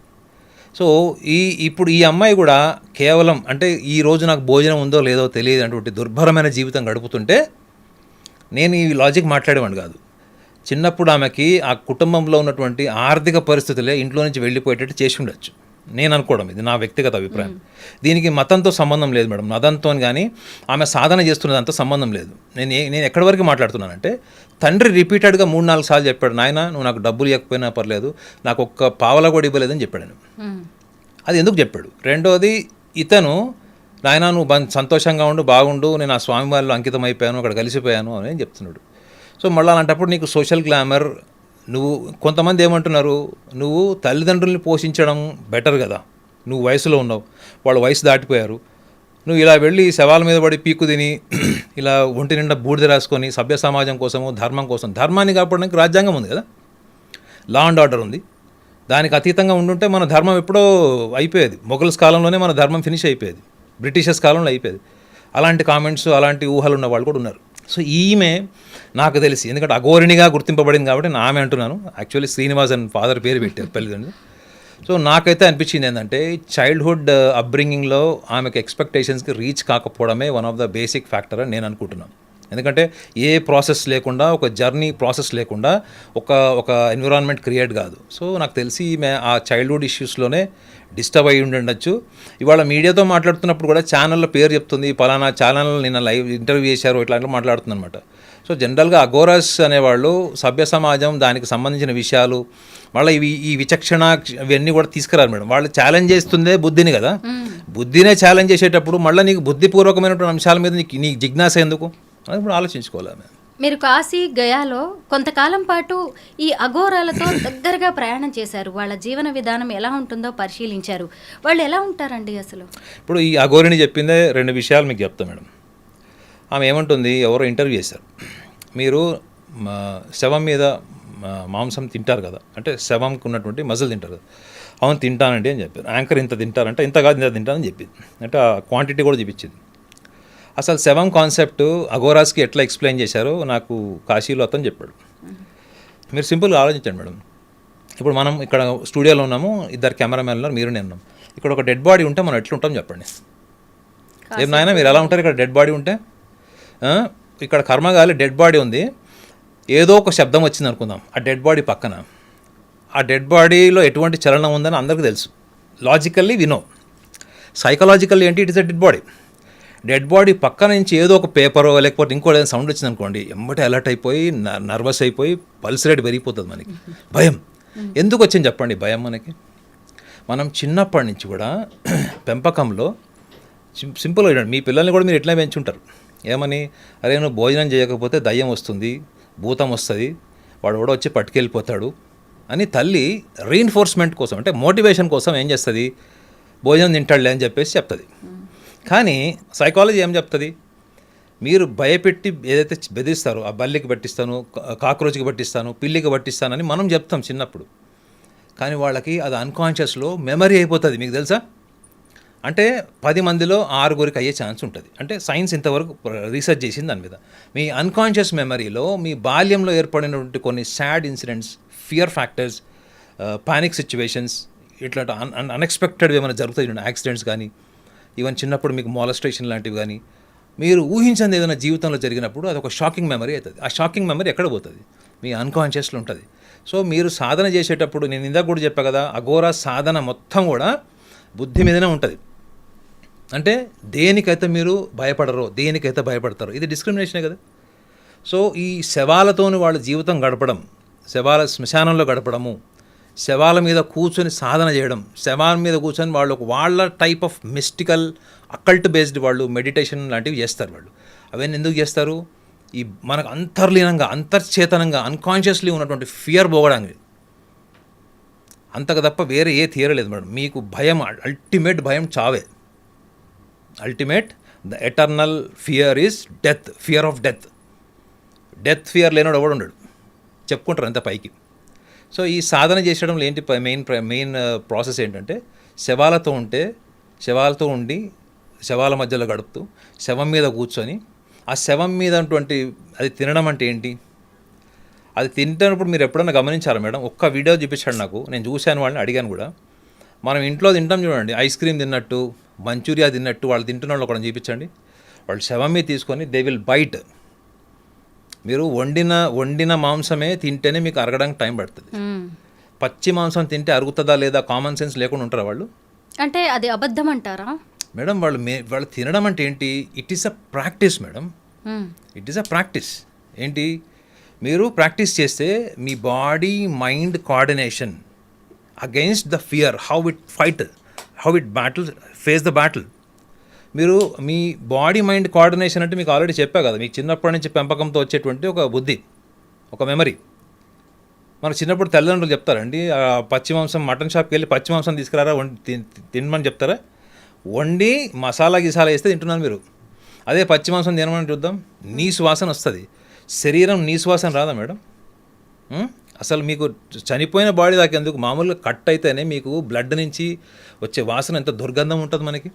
[SPEAKER 2] సో ఇప్పుడు ఈ అమ్మాయి కూడా కేవలం అంటే ఈ రోజు నాకు భోజనం ఉందో లేదో తెలియదు అటువంటి దుర్భరమైన జీవితం గడుపుతుంటే నేను ఈ లాజిక్ మాట్లాడేవాడిని కాదు. చిన్నప్పుడు ఆమెకి ఆ కుటుంబంలో ఉన్నటువంటి ఆర్థిక పరిస్థితులే ఇంట్లో నుంచి వెళ్ళిపోయేటట్టు చేసి ఉండొచ్చు, నేను అనుకోవడం. ఇది నా వ్యక్తిగత అభిప్రాయం. దీనికి మతంతో సంబంధం లేదు మేడం, మతంతో కానీ ఆమె సాధన చేస్తున్నదంతా సంబంధం లేదు. నేను ఎక్కడి వరకు మాట్లాడుతున్నానంటే తండ్రి రిపీటెడ్గా 3-4 సార్లు చెప్పాడు, నాయన నువ్వు నాకు డబ్బులు ఇవ్వకపోయినా పర్లేదు, నాకు ఒక్క పావలా కూడా ఇవ్వలేదని చెప్పాడు. అది ఎందుకు చెప్పాడు? రెండోది ఇతను నాయన నువ్వు సంతోషంగా ఉండు, బాగుండు, నేను ఆ స్వామి వారిలో అంకితం అయిపోయాను, అక్కడ కలిసిపోయాను అని చెప్తున్నాడు. సో మళ్ళీ అలాంటప్పుడు నీకు సోషల్ గ్లామర్, నువ్వు కొంతమంది ఏమంటున్నారు, నువ్వు తల్లిదండ్రుల్ని పోషించడం బెటర్ కదా, నువ్వు వయసులో ఉన్నావు, వాళ్ళు వయసు దాటిపోయారు, నువ్వు ఇలా వెళ్ళి శవాల మీద పడి పీకు తిని ఇలా ఒంటి నిండా బూడిద రాసుకొని సభ్య సమాజం కోసము ధర్మం కోసం, ధర్మాన్ని కాపాడడానికి రాజ్యాంగం ఉంది కదా, లా అండ్ ఆర్డర్ ఉంది, దానికి అతీతంగా ఉండుంటే మన ధర్మం ఎప్పుడో అయిపోయేది. మొఘల్స్ కాలంలోనే మన ధర్మం ఫినిష్ అయిపోయేది, బ్రిటిషర్స్ కాలంలో అయిపోయేది. అలాంటి కామెంట్స్ అలాంటి ఊహలు ఉన్న వాళ్ళు కూడా ఉన్నారు. సో ఈమె నాకు తెలిసి ఎందుకంటే అఘోరిణిగా గుర్తింపబడింది కాబట్టి నా ఆమె అంటున్నాను, యాక్చువల్లీ శ్రీనివాస్ అని ఫాదర్ పేరు పెట్టారు పెళ్ళిదండ్రులు. సో నాకైతే అనిపించింది ఏంటంటే చైల్డ్హుడ్ అప్బ్రింగింగ్లో ఆమెకు ఎక్స్పెక్టేషన్స్కి రీచ్ కాకపోవడమే one of the basic factor అని నేను అనుకుంటున్నాను. ఎందుకంటే ఏ ప్రాసెస్ లేకుండా, ఒక జర్నీ ప్రాసెస్ లేకుండా ఒక ఎన్విరాన్మెంట్ క్రియేట్ కాదు. సో నాకు తెలిసి ఈమె ఆ చైల్డ్హుడ్ ఇష్యూస్లోనే డిస్టర్బ్ అయ్యి ఉండొచ్చు. ఇవాళ మీడియాతో మాట్లాడుతున్నప్పుడు కూడా ఛానల్లో పేరు చెప్తుంది, పలానా ఛానల్ నిన్న లైవ్ ఇంటర్వ్యూ చేశారు, ఇట్లా మాట్లాడుతుంది అనమాట. సో జనరల్గా అఘోరాస్ అనేవాళ్ళు సభ్య సమాజం, దానికి సంబంధించిన విషయాలు, వాళ్ళ ఈ విచక్షణ ఇవన్నీ కూడా తీసుకురారు మేడం. వాళ్ళు ఛాలెంజ్ చేస్తుందే బుద్ధిని కదా, బుద్ధినే ఛాలెంజ్ చేసేటప్పుడు మళ్ళీ నీకు బుద్ధిపూర్వకమైనటువంటి అంశాల మీద నీకు జిజ్ఞాస ఎందుకు అని ఇప్పుడు ఆలోచించుకోవాలి.
[SPEAKER 3] మీరు కాశీ గయాలో కొంతకాలం పాటు ఈ అఘోరాలతో దగ్గరగా ప్రయాణం చేశారు, వాళ్ళ జీవన విధానం ఎలా ఉంటుందో పరిశీలించారు. వాళ్ళు ఎలా ఉంటారండి అసలు?
[SPEAKER 2] ఇప్పుడు ఈ అఘోరిని చెప్పిందే 2 విషయాలు మీకు చెప్తాను మేడం. ఆమె ఏమంటుంది, ఎవరో ఇంటర్వ్యూ చేశారు, మీరు శవం మీద మాంసం తింటారు కదా, అంటే శవంకి ఉన్నటువంటి మజిల్ తింటారు కదా. అవును తింటానండి అని చెప్పారు. యాంకర్ ఇంత తింటారంటే ఇంత కాదు ఇంత తింటానని చెప్పింది, అంటే ఆ క్వాంటిటీ కూడా చూపించింది. అసలు శవం కాన్సెప్ట్ అఘోరాస్కి ఎట్లా ఎక్స్ప్లెయిన్ చేశారో నాకు కాశీలో అతను చెప్పాడు. మీరు సింపుల్గా ఆలోచించండి మేడం. ఇప్పుడు మనం ఇక్కడ స్టూడియోలో ఉన్నాము, 2 కెమెరామెన్లు మీరు నేను ఉన్నాం. ఇక్కడ ఒక డెడ్ బాడీ ఉంటే మనం ఎట్లుంటాం చెప్పండి. ఏం నాయన మీరు ఎలా ఉంటారు ఇక్కడ డెడ్ బాడీ ఉంటే? ఇక్కడ కర్మగాలి డెడ్ బాడీ ఉంది, ఏదో ఒక శబ్దం వచ్చింది అనుకుందాం, ఆ డెడ్ బాడీ పక్కన, ఆ డెడ్ బాడీలో ఎటువంటి చలనం ఉందని అందరికీ తెలుసు. లాజికల్లీ వినో, సైకలాజికల్లీ ఏంటి, it is a dead body. Dead body పక్క నుంచి ఏదో ఒక పేపరో లేకపోతే ఇంకో ఏదైనా సౌండ్ వచ్చింది అనుకోండి, ఎంబటే అలర్ట్ అయిపోయి నర్వస్ అయిపోయి పల్స్ రేట్ పెరిగిపోతుంది మనకి. భయం ఎందుకు వచ్చింది చెప్పండి? భయం మనకి మనం చిన్నప్పటి నుంచి కూడా పెంపకంలో సింపుల్గా చూడండి, మీ పిల్లల్ని కూడా మీరు ఎట్లా పెంచుంటారు, ఏమని, అరే నువ్వు భోజనం చేయకపోతే దయ్యం వస్తుంది, భూతం వస్తుంది, వాడు కూడా వచ్చి పట్టుకెళ్ళిపోతాడు అని తల్లి రీఇన్ఫోర్స్మెంట్ కోసం, అంటే మోటివేషన్ కోసం ఏం చేస్తుంది, భోజనం తింటాడులే అని చెప్పేసి చెప్తుంది. కానీ సైకాలజీ ఏం చెప్తుంది, మీరు భయపెట్టి ఏదైతే బెదిరిస్తారో, ఆ బల్లికి పట్టిస్తాను, కాక్రోచ్కి పట్టిస్తాను, పిల్లికి పట్టిస్తానని మనం చెప్తాం చిన్నప్పుడు, కానీ వాళ్ళకి అది అన్కాన్షియస్లో మెమరీ అయిపోతుంది. మీకు తెలుసా, అంటే 10 మందిలో 6 అయ్యే ఛాన్స్ ఉంటుంది. అంటే సైన్స్ ఇంతవరకు రీసెర్చ్ చేసింది దాని మీద. మీ అన్కాన్షియస్ మెమరీలో మీ బాల్యంలో ఏర్పడినటువంటి కొన్ని sad incidents, fear factors, panic situations, ఇట్లా అన్ఎక్స్పెక్టెడ్ ఏమైనా జరుగుతాయి, యాక్సిడెంట్స్ కానీ, ఈవెన్ చిన్నప్పుడు మీకు మాలెస్టేషన్ లాంటివి కానీ, మీరు ఊహించండి ఏదైనా జీవితంలో జరిగినప్పుడు అది ఒక షాకింగ్ మెమరీ అవుతుంది. ఆ షాకింగ్ మెమరీ ఎక్కడ పోతుంది? మీ అన్కాన్షియస్లో ఉంటుంది. సో మీరు సాధన చేసేటప్పుడు నేను ఇందాక కూడా చెప్పా కదా, అఘోరా సాధన మొత్తం కూడా బుద్ధి మీదనే ఉంటుంది. అంటే దేనికైతే మీరు భయపడరో, దేనికైతే భయపడతారో, ఇది డిస్క్రిమినేషనే కదా. సో ఈ శవాలతోని వాళ్ళ జీవితం గడపడం, శవాల శ్మశానంలో గడపడము, శవాల మీద కూర్చొని సాధన చేయడం, శవాల మీద కూర్చొని వాళ్ళు వాళ్ళ type of mystical occult based వాళ్ళు మెడిటేషన్ లాంటివి చేస్తారు. వాళ్ళు అవన్నీ ఎందుకు చేస్తారు? ఈ మనకు అంతర్లీనంగా అంతర్చేతనంగా అన్కాన్షియస్లీ ఉన్నటువంటి ఫియర్ పోగడానికి. అంతకు తప్ప వేరే ఏ థియరీ లేదు మేడం. మీకు భయం, అల్టిమేట్ భయం చావే. Ultimate the eternal fear is death, fear of death. Death fear లేనివాడు ఎవడు ఉండడు, చెప్పుకుంటారు అంత పైకి. సో ఈ సాధన చేసడంలో ఏంటి మెయిన్ ప్రాసెస్ ఏంటంటే, శవాలతో ఉండి శవాల మధ్యలో గడుపుతూ శవం మీద కూర్చొని ఆ శవం మీద అటువంటి అది తినడం అంటే ఏంటి, అది తింటున్నప్పుడు మీరు ఎప్పుడన్నా గమనించారా మేడం? ఒక్క వీడియో చూపించాడు నాకు, నేను చూశాను, వాళ్ళని అడిగాను కూడా. మనం ఇంట్లో తింటాం చూడండి, ఐస్ క్రీమ్ తిన్నట్టు, మంచూరియా తిన్నట్టు వాళ్ళు తింటున్న వాళ్ళు ఒకటి చూపించండి. వాళ్ళు శవం మీద తీసుకొని దే విల్ బైట్. మీరు వండిన మాంసమే తింటేనే మీకు అరగడానికి టైం పడుతుంది. పచ్చి మాంసం తింటే అరుగుతుందా లేదా కామన్ సెన్స్ లేకుండా ఉంటారా వాళ్ళు?
[SPEAKER 3] అంటే అది అబద్ధం అంటారా
[SPEAKER 2] మేడం? వాళ్ళు తినడం అంటే ఏంటి? It is a practice madam. It is a practice. ఏంటి? మీరు ప్రాక్టీస్ చేస్తే మీ body mind coordination against the fear, how it face the battle. మీరు మీ బాడీ మైండ్ కోఆర్డినేషన్ అంటే మీకు ఆల్రెడీ చెప్పా కదా, మీకు చిన్నప్పటి నుంచి పెంపకంతో వచ్చేటువంటి ఒక బుద్ధి, ఒక మెమరీ. మనకు చిన్నప్పుడు తల్లిదండ్రులు చెప్తారండి, పచ్చి మాంసం మటన్ షాప్కి వెళ్ళి పచ్చి మాంసం తీసుకురారా, తినమని చెప్తారా? వండి మసాలా గిసాలా వేస్తే తింటున్నారు మీరు. అదే పచ్చి మాంసం తినమని చూద్దాం, నీసు వాసన వస్తుంది. శరీరం నీసు వాసన రాదా మేడం? అసలు మీకు చనిపోయిన బాడీ దాకా ఎందుకు, మామూలుగా కట్ అయితేనే మీకు బ్లడ్ నుంచి వచ్చే వాసన ఎంత దుర్గంధం ఉంటుంది మనకి.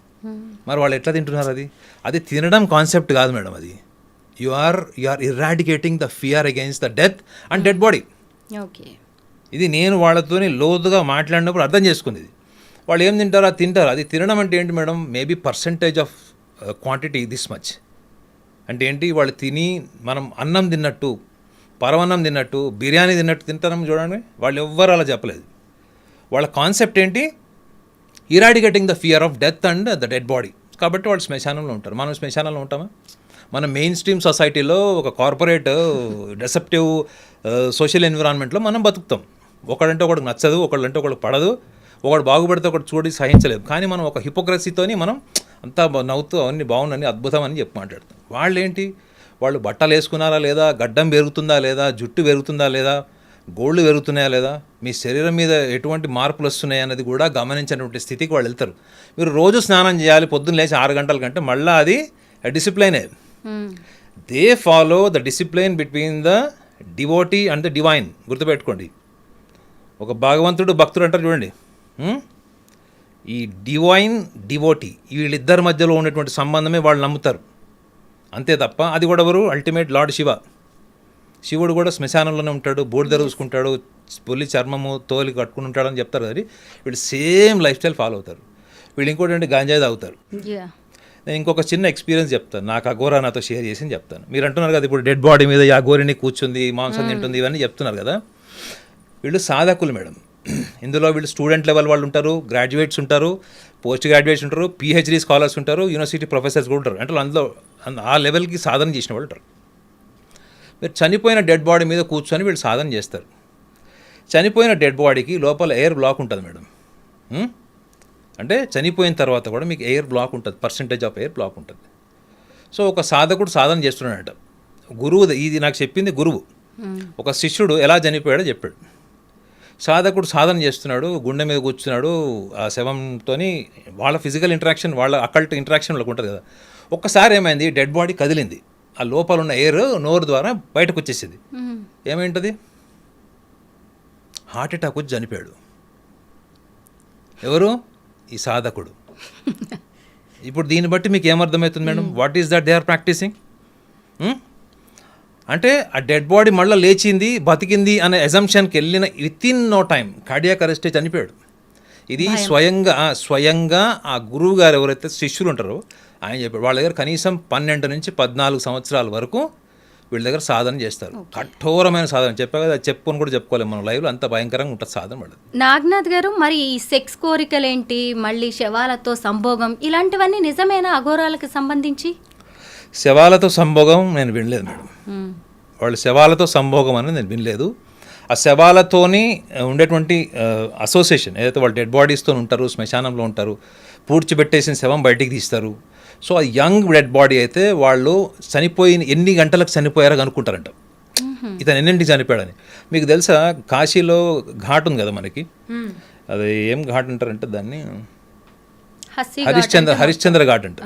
[SPEAKER 2] మరి వాళ్ళు ఎట్లా తింటున్నారు? అది తినడం కాన్సెప్ట్ కాదు మేడం. అది you are eradicating the fear against the death and dead body.
[SPEAKER 3] Okay,
[SPEAKER 2] ఇది నేను వాళ్ళతోని లోతుగా మాట్లాడినప్పుడు అర్థం చేసుకుంది. వాళ్ళు ఏం తింటారో అది తింటారు. అది తినడం అంటే ఏంటి madam? Maybe percentage of quantity this much. అంటే ఏంటి? వాళ్ళు తిని మనం అన్నం తిన్నట్టు, పరవన్నం తిన్నట్టు, బిర్యానీ తిన్నట్టు తింటారని చూడండి. వాళ్ళు ఎవ్వరు అలా చెప్పలేదు. వాళ్ళ కాన్సెప్ట్ ఏంటి? Eradicating the fear of death and the dead body. కాబట్టి వాళ్ళు శ్మశానంలో ఉంటారు. మనం శ్మశానంలో ఉంటామా? మన మెయిన్ స్ట్రీమ్ సొసైటీలో ఒక కార్పొరేట్ డెసెప్టివ్ సోషల్ ఎన్విరాన్మెంట్లో మనం బతుకుతాం. ఒకడంటే ఒకడికి నచ్చదు, ఒకళ్ళంటే ఒకడికి పడదు, ఒకడు బాగుపడితే ఒకటి చూడి సహించలేదు. కానీ మనం ఒక హిపోక్రసీతోని మనం అంతా నవ్వుతూ అవన్నీ బాగుందని అద్భుతం అని చెప్పి మాట్లాడతాం. వాళ్ళు ఏంటి? వాళ్ళు బట్టలు వేసుకున్నారా లేదా, గడ్డం పెరుగుతుందా లేదా, జుట్టు పెరుగుతుందా లేదా, గోళ్ళు పెరుగుతున్నాయా లేదా, మీ శరీరం మీద ఎటువంటి మార్పులు వస్తున్నాయి అన్నది కూడా గమనించినటువంటి స్థితికి వాళ్ళు వెళ్తారు. మీరు రోజు స్నానం చేయాలి, పొద్దున్న లేచి 6 గంటల కంటే, మళ్ళీ అది డిసిప్లైనే. They follow the discipline between the devotee and the divine. గుర్తుపెట్టుకోండి, ఒక భగవంతుడు భక్తుడు అంటారు చూడండి. ఈ డివైన్ డివోటీ వీళ్ళిద్దరి మధ్యలో ఉన్నటువంటి సంబంధమే వాళ్ళు నమ్ముతారు, అంతే తప్ప. అది కూడా ఎవరు? అల్టిమేట్ లార్డ్ శివుడు కూడా శ్మశానంలోనే ఉంటాడు, బూడిద చూసుకుంటాడు, పులి చర్మము తోలి కట్టుకుని ఉంటాడని చెప్తారు కదా. వీళ్ళు సేమ్ లైఫ్ స్టైల్ ఫాలో అవుతారు. వీళ్ళు ఇంకోటి అంటే గాంజాయి తాగుతారు. నేను ఇంకొక చిన్న ఎక్స్పీరియన్స్ చెప్తాను, నాకు అఘోరా నాతో షేర్ చేసి చెప్తాను. మీరు అంటున్నారు కదా ఇప్పుడు డెడ్ బాడీ మీద అఘోరిని కూర్చుంది, మాంసం తింటుంది, ఇవన్నీ చెప్తున్నారు కదా. వీళ్ళు సాధకులు మేడం. ఇందులో వీళ్ళు స్టూడెంట్ లెవెల్ వాళ్ళు ఉంటారు, గ్రాడ్యుయేట్స్ ఉంటారు, పోస్ట్ గ్రాడ్యుయేట్స్ ఉంటారు, పిహెచ్డి స్కాలర్స్ ఉంటారు, యూనివర్సిటీ ప్రొఫెసర్స్ కూడా ఉంటారు. అంటే అందులో ఆ లెవెల్కి సాధన చేసిన వాళ్ళు ఉంటారు. మీరు చనిపోయిన డెడ్ బాడీ మీద కూర్చొని వీళ్ళు సాధన చేస్తారు. చనిపోయిన డెడ్ బాడీకి లోపల ఎయిర్ బ్లాక్ ఉంటుంది మేడం. అంటే చనిపోయిన తర్వాత కూడా మీకు ఎయిర్ బ్లాక్ ఉంటుంది, పర్సంటేజ్ ఆఫ్ ఎయిర్ బ్లాక్ ఉంటుంది. సో ఒక సాధకుడు సాధన చేస్తున్నాడట. గురువు, ఇది నాకు చెప్పింది గురువు. ఒక శిష్యుడు ఎలా చనిపోయాడో చెప్పాడు. సాధకుడు సాధన చేస్తున్నాడు, గుండె మీద కూర్చున్నాడు, ఆ శవంతో వాళ్ళ ఫిజికల్ ఇంటరాక్షన్, వాళ్ళ అకల్ట్ ఇంటరాక్షన్ వాళ్ళకు ఉంటుంది కదా. ఒక్కసారి ఏమైంది, డెడ్ బాడీ కదిలింది, ఆ లోపల ఉన్న ఎయిర్ నోరు ద్వారా బయటకు వచ్చేసింది. ఏమైంటుంది? హార్ట్ అటాక్ వచ్చి చనిపోయాడు. ఎవరు? ఈ సాధకుడు. ఇప్పుడు దీన్ని బట్టి మీకు ఏమర్థమవుతుంది మేడం? What is that they are practicing? అంటే ఆ డెడ్ బాడీ మళ్ళీ లేచింది, బతికింది అనే అజంప్షన్కి వెళ్ళిన within no time cardiac arrest చనిపోయాడు. ఇది స్వయంగా ఆ గురువు గారు ఎవరైతే శిష్యులు ఉంటారో ఆయన చెప్పారు, వాళ్ళ దగ్గర కనీసం 12 నుంచి 14 సంవత్సరాల వరకు వీళ్ళ దగ్గర సాధన చేస్తారు. కఠోరమైన సాధన చెప్పారు కదా, చెప్పుకొని కూడా చెప్పుకోలేము మనం లైవ్లో, అంత భయంకరంగా ఉంటుంది సాధన వాళ్ళది.
[SPEAKER 3] నాగనాథ్ గారు, మరి ఈ సెక్స్ కోరికలేంటి, మళ్ళీ శవాలతో సంభోగం, ఇలాంటివన్నీ నిజమేనా అఘోరాలకు సంబంధించి?
[SPEAKER 2] శవాలతో సంభోగం నేను వినలేదు మేడం. వాళ్ళు శవాలతో సంభోగం అనేది నేను వినలేదు. ఆ శవాలతోని ఉండేటువంటి అసోసియేషన్ ఏదైతే వాళ్ళు డెడ్ బాడీస్తో ఉంటారు, శ్మశానంలో ఉంటారు, పూడ్చిపెట్టేసిన శవం బయటికి తీస్తారు. సో ఆ యంగ్ డెడ్ బాడీ అయితే వాళ్ళు చనిపోయిన ఎన్ని గంటలకు చనిపోయారో అనుకుంటారంట, ఇతను ఎన్నింటికి చనిపోయాడని. మీకు తెలుసా కాశీలో ఘాట్ ఉంది కదా మనకి, అది ఏం ఘాట్ అంటారంటే దాన్ని హరిశ్చంద్ర ఘాట్ అంట.